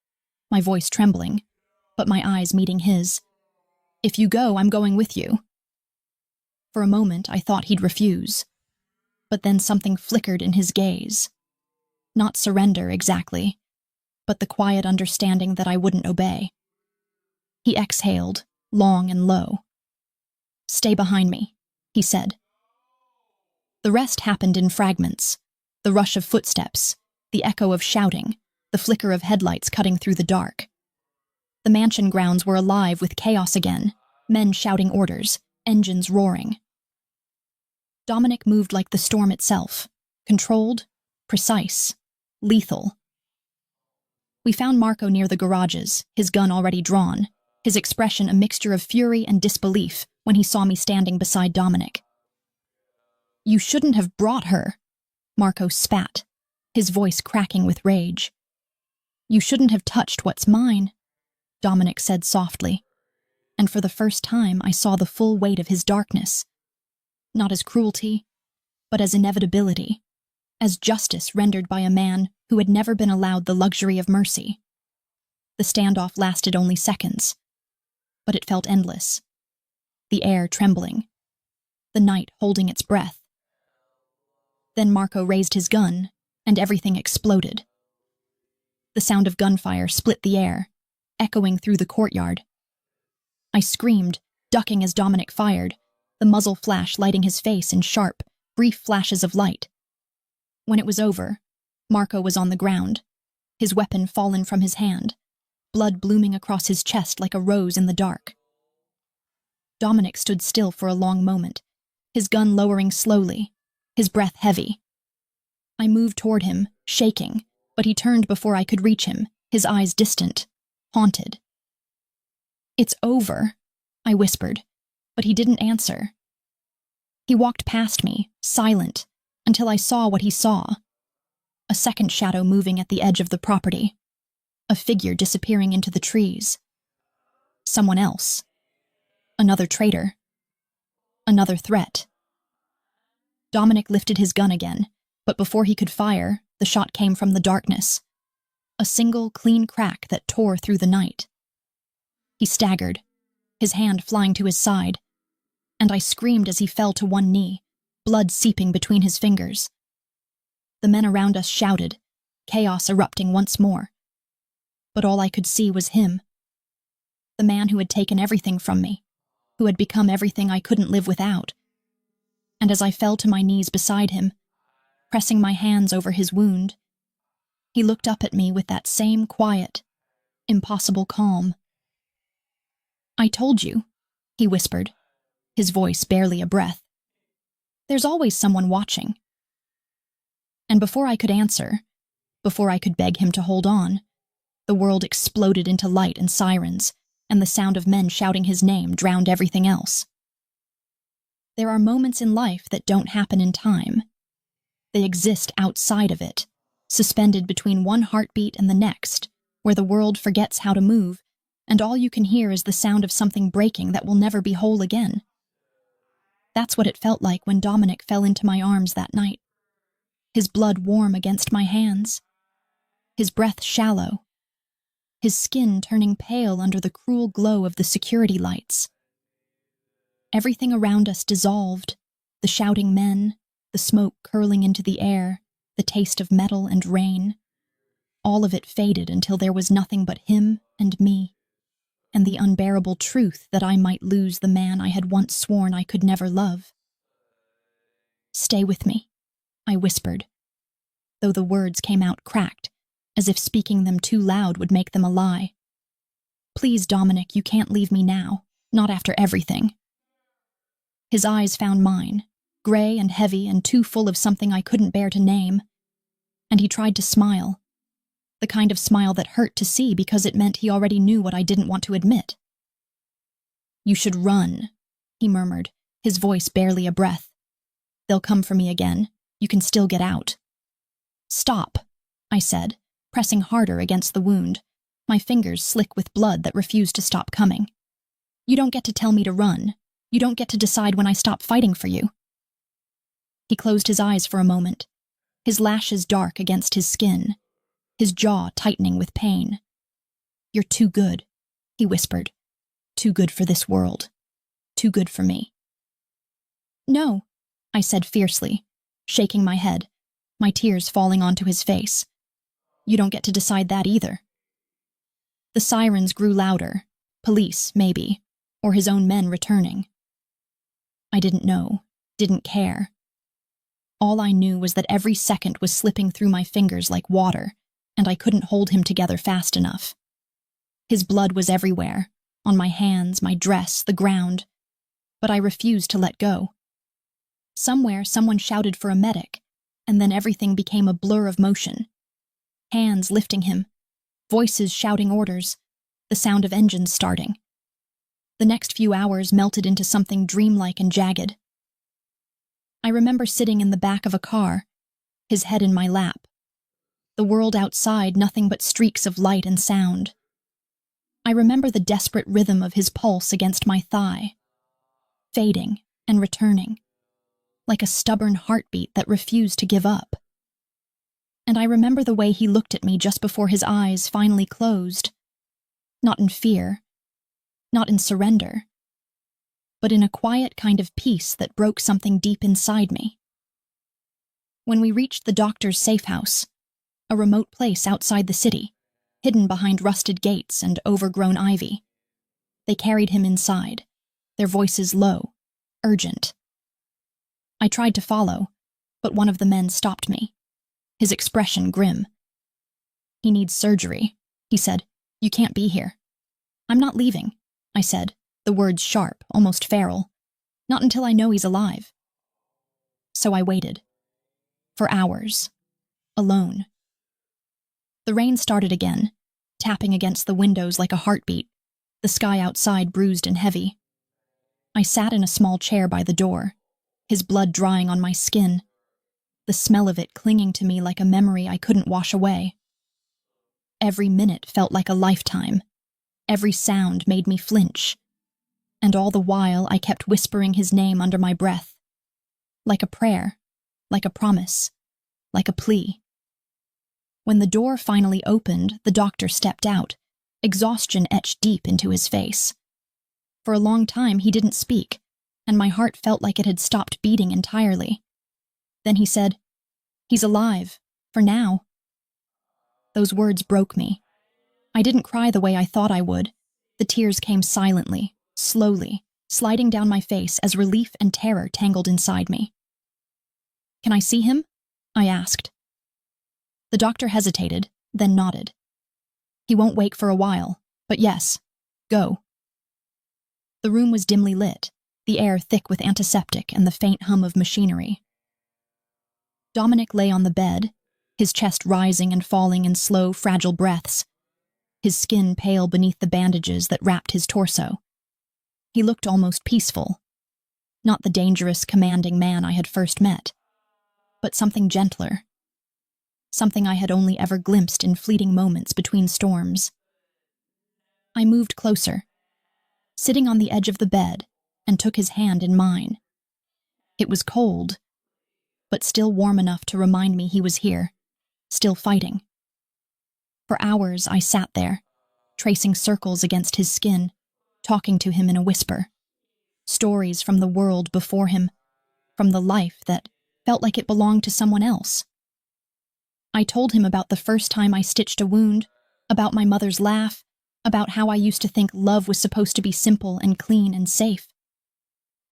my voice trembling, but my eyes meeting his. "If you go, I'm going with you." For a moment, I thought he'd refuse. But then something flickered in his gaze. Not surrender, exactly, but the quiet understanding that I wouldn't obey. He exhaled, long and low. "Stay behind me," he said. The rest happened in fragments. The rush of footsteps, the echo of shouting, the flicker of headlights cutting through the dark. The mansion grounds were alive with chaos again, men shouting orders, engines roaring. Dominic moved like the storm itself, controlled, precise, lethal. We found Marco near the garages, his gun already drawn, his expression a mixture of fury and disbelief when he saw me standing beside Dominic. "You shouldn't have brought her," Marco spat, his voice cracking with rage. "You shouldn't have touched what's mine," Dominic said softly, and for the first time I saw the full weight of his darkness. Not as cruelty, but as inevitability, as justice rendered by a man who had never been allowed the luxury of mercy. The standoff lasted only seconds, but it felt endless. The air trembling, the night holding its breath. Then Marco raised his gun, and everything exploded. The sound of gunfire split the air, echoing through the courtyard. I screamed, ducking as Dominic fired, the muzzle flash lighting his face in sharp, brief flashes of light. When it was over, Marco was on the ground, his weapon fallen from his hand, blood blooming across his chest like a rose in the dark. Dominic stood still for a long moment, his gun lowering slowly, his breath heavy. I moved toward him, shaking, but he turned before I could reach him, his eyes distant, haunted. "It's over," I whispered, but he didn't answer. He walked past me, silent, until I saw what he saw. A second shadow moving at the edge of the property. A figure disappearing into the trees. Someone else. Another traitor. Another threat. Dominic lifted his gun again, but before he could fire, the shot came from the darkness. A single, clean crack that tore through the night. He staggered, his hand flying to his side, and I screamed as he fell to one knee, blood seeping between his fingers. The men around us shouted, chaos erupting once more. But all I could see was him. The man who had taken everything from me, who had become everything I couldn't live without. And as I fell to my knees beside him, pressing my hands over his wound, he looked up at me with that same quiet, impossible calm. "I told you," he whispered, his voice barely a breath. "There's always someone watching." And before I could answer, before I could beg him to hold on, the world exploded into light and sirens, and the sound of men shouting his name drowned everything else. There are moments in life that don't happen in time. They exist outside of it, suspended between one heartbeat and the next, where the world forgets how to move, and all you can hear is the sound of something breaking that will never be whole again. That's what it felt like when Dominic fell into my arms that night. His blood warm against my hands. His breath shallow. His skin turning pale under the cruel glow of the security lights. Everything around us dissolved, the shouting men, the smoke curling into the air, the taste of metal and rain. All of it faded until there was nothing but him and me, and the unbearable truth that I might lose the man I had once sworn I could never love. "Stay with me," I whispered, though the words came out cracked, as if speaking them too loud would make them a lie. "Please, Dominic, you can't leave me now, not after everything." His eyes found mine, gray and heavy and too full of something I couldn't bear to name, and he tried to smile, the kind of smile that hurt to see because it meant he already knew what I didn't want to admit. "You should run," he murmured, his voice barely a breath. "They'll come for me again. You can still get out." "Stop," I said, pressing harder against the wound, my fingers slick with blood that refused to stop coming. "You don't get to tell me to run. You don't get to decide when I stop fighting for you." He closed his eyes for a moment, his lashes dark against his skin, his jaw tightening with pain. "You're too good," he whispered. "Too good for this world. Too good for me." "No," I said fiercely, shaking my head, my tears falling onto his face. "You don't get to decide that either." The sirens grew louder, police, maybe, or his own men returning. I didn't know, didn't care. All I knew was that every second was slipping through my fingers like water, and I couldn't hold him together fast enough. His blood was everywhere, on my hands, my dress, the ground, but I refused to let go. Somewhere someone shouted for a medic, and then everything became a blur of motion. Hands lifting him, voices shouting orders, the sound of engines starting. The next few hours melted into something dreamlike and jagged. I remember sitting in the back of a car, his head in my lap. The world outside nothing but streaks of light and sound. I remember the desperate rhythm of his pulse against my thigh, fading and returning, like a stubborn heartbeat that refused to give up. And I remember the way he looked at me just before his eyes finally closed, not in fear, not in surrender, but in a quiet kind of peace that broke something deep inside me. When we reached the doctor's safe house, a remote place outside the city, hidden behind rusted gates and overgrown ivy, they carried him inside, their voices low, urgent. I tried to follow, but one of the men stopped me, his expression grim. "He needs surgery," he said. "You can't be here." "I'm not leaving," I said, the words sharp, almost feral. "Not until I know he's alive." So I waited. For hours. Alone. The rain started again, tapping against the windows like a heartbeat, the sky outside bruised and heavy. I sat in a small chair by the door, his blood drying on my skin, the smell of it clinging to me like a memory I couldn't wash away. Every minute felt like a lifetime. Every sound made me flinch. And all the while I kept whispering his name under my breath. Like a prayer, like a promise, like a plea. When the door finally opened, the doctor stepped out, exhaustion etched deep into his face. For a long time he didn't speak, and my heart felt like it had stopped beating entirely. Then he said, "He's alive, for now." Those words broke me. I didn't cry the way I thought I would. The tears came silently, slowly, sliding down my face as relief and terror tangled inside me. "Can I see him?" I asked. The doctor hesitated, then nodded. "He won't wake for a while, but yes, go." The room was dimly lit, the air thick with antiseptic and the faint hum of machinery. Dominic lay on the bed, his chest rising and falling in slow, fragile breaths, his skin pale beneath the bandages that wrapped his torso. He looked almost peaceful, not the dangerous, commanding man I had first met, but something gentler, something I had only ever glimpsed in fleeting moments between storms. I moved closer, sitting on the edge of the bed, and took his hand in mine. It was cold, but still warm enough to remind me he was here, still fighting. For hours I sat there, tracing circles against his skin, talking to him in a whisper. Stories from the world before him, from the life that felt like it belonged to someone else. I told him about the first time I stitched a wound, about my mother's laugh, about how I used to think love was supposed to be simple and clean and safe.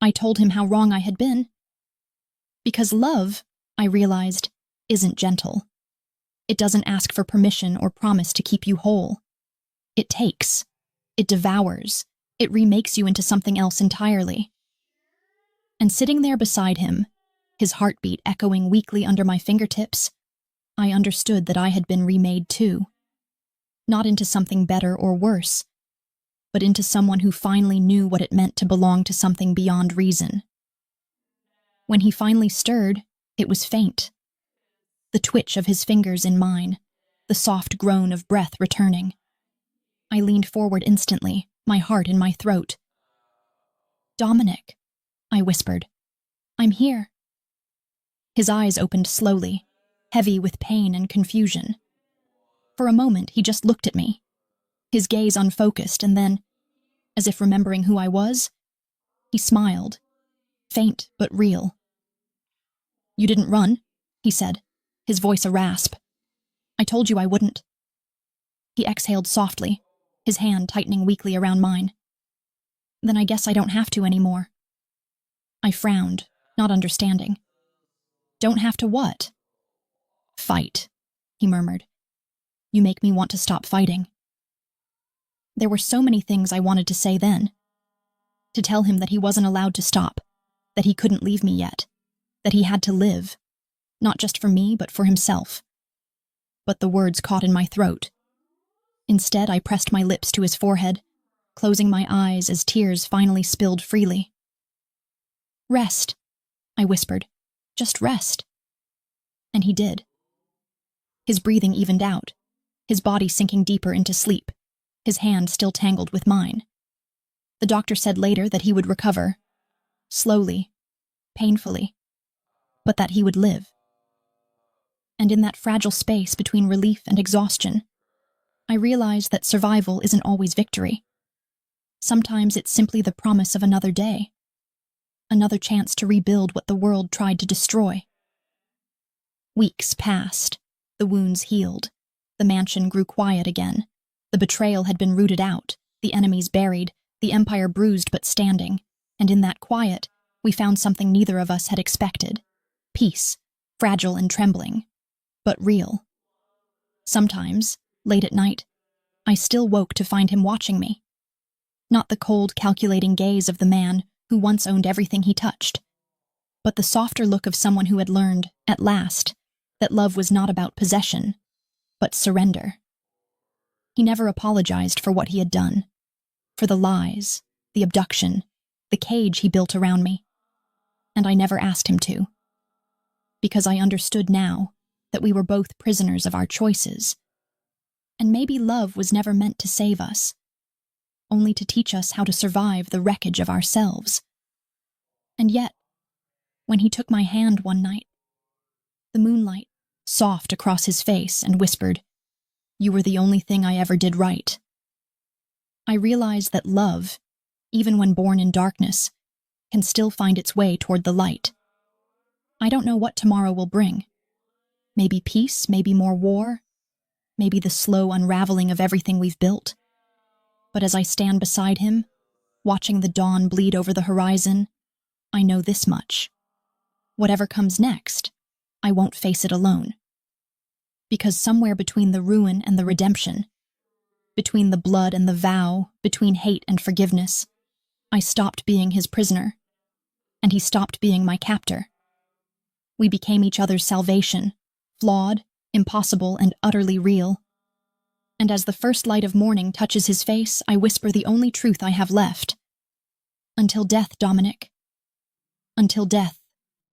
I told him how wrong I had been. Because love, I realized, isn't gentle. It doesn't ask for permission or promise to keep you whole. It takes. It devours. It remakes you into something else entirely. And sitting there beside him, his heartbeat echoing weakly under my fingertips, I understood that I had been remade too. Not into something better or worse, but into someone who finally knew what it meant to belong to something beyond reason. When he finally stirred, it was faint. The twitch of his fingers in mine, the soft groan of breath returning. I leaned forward instantly, my heart in my throat. "Dominic," I whispered. "I'm here." His eyes opened slowly, heavy with pain and confusion. For a moment, he just looked at me, his gaze unfocused, and then, as if remembering who I was, he smiled, faint but real. "You didn't run," he said, his voice a rasp. "I told you I wouldn't." He exhaled softly, his hand tightening weakly around mine. "Then I guess I don't have to anymore." I frowned, not understanding. "Don't have to what?" "Fight," he murmured. "You make me want to stop fighting." There were so many things I wanted to say then. To tell him that he wasn't allowed to stop, that he couldn't leave me yet, that he had to live, not just for me, but for himself. But the words caught in my throat. Instead, I pressed my lips to his forehead, closing my eyes as tears finally spilled freely. "Rest," I whispered. "Just rest." And he did. His breathing evened out, his body sinking deeper into sleep, his hand still tangled with mine. The doctor said later that he would recover, slowly, painfully, but that he would live. And in that fragile space between relief and exhaustion, I realized that survival isn't always victory. Sometimes it's simply the promise of another day, another chance to rebuild what the world tried to destroy. Weeks passed, the wounds healed, the mansion grew quiet again, the betrayal had been rooted out, the enemies buried, the empire bruised but standing, and in that quiet, we found something neither of us had expected. Peace, fragile and trembling, but real. Sometimes, late at night, I still woke to find him watching me. Not the cold, calculating gaze of the man who once owned everything he touched, but the softer look of someone who had learned, at last, that love was not about possession, but surrender. He never apologized for what he had done, for the lies, the abduction, the cage he built around me. And I never asked him to, because I understood now that we were both prisoners of our choices. And maybe love was never meant to save us, only to teach us how to survive the wreckage of ourselves. And yet, when he took my hand one night, the moonlight soft across his face and whispered, "You were the only thing I ever did right," I realized that love, even when born in darkness, can still find its way toward the light. I don't know what tomorrow will bring. Maybe peace, maybe more war, maybe the slow unraveling of everything we've built. But as I stand beside him, watching the dawn bleed over the horizon, I know this much. Whatever comes next, I won't face it alone. Because somewhere between the ruin and the redemption, between the blood and the vow, between hate and forgiveness, I stopped being his prisoner, and he stopped being my captor. We became each other's salvation, flawed, impossible, and utterly real. And as the first light of morning touches his face, I whisper the only truth I have left. Until death, Dominic. Until death.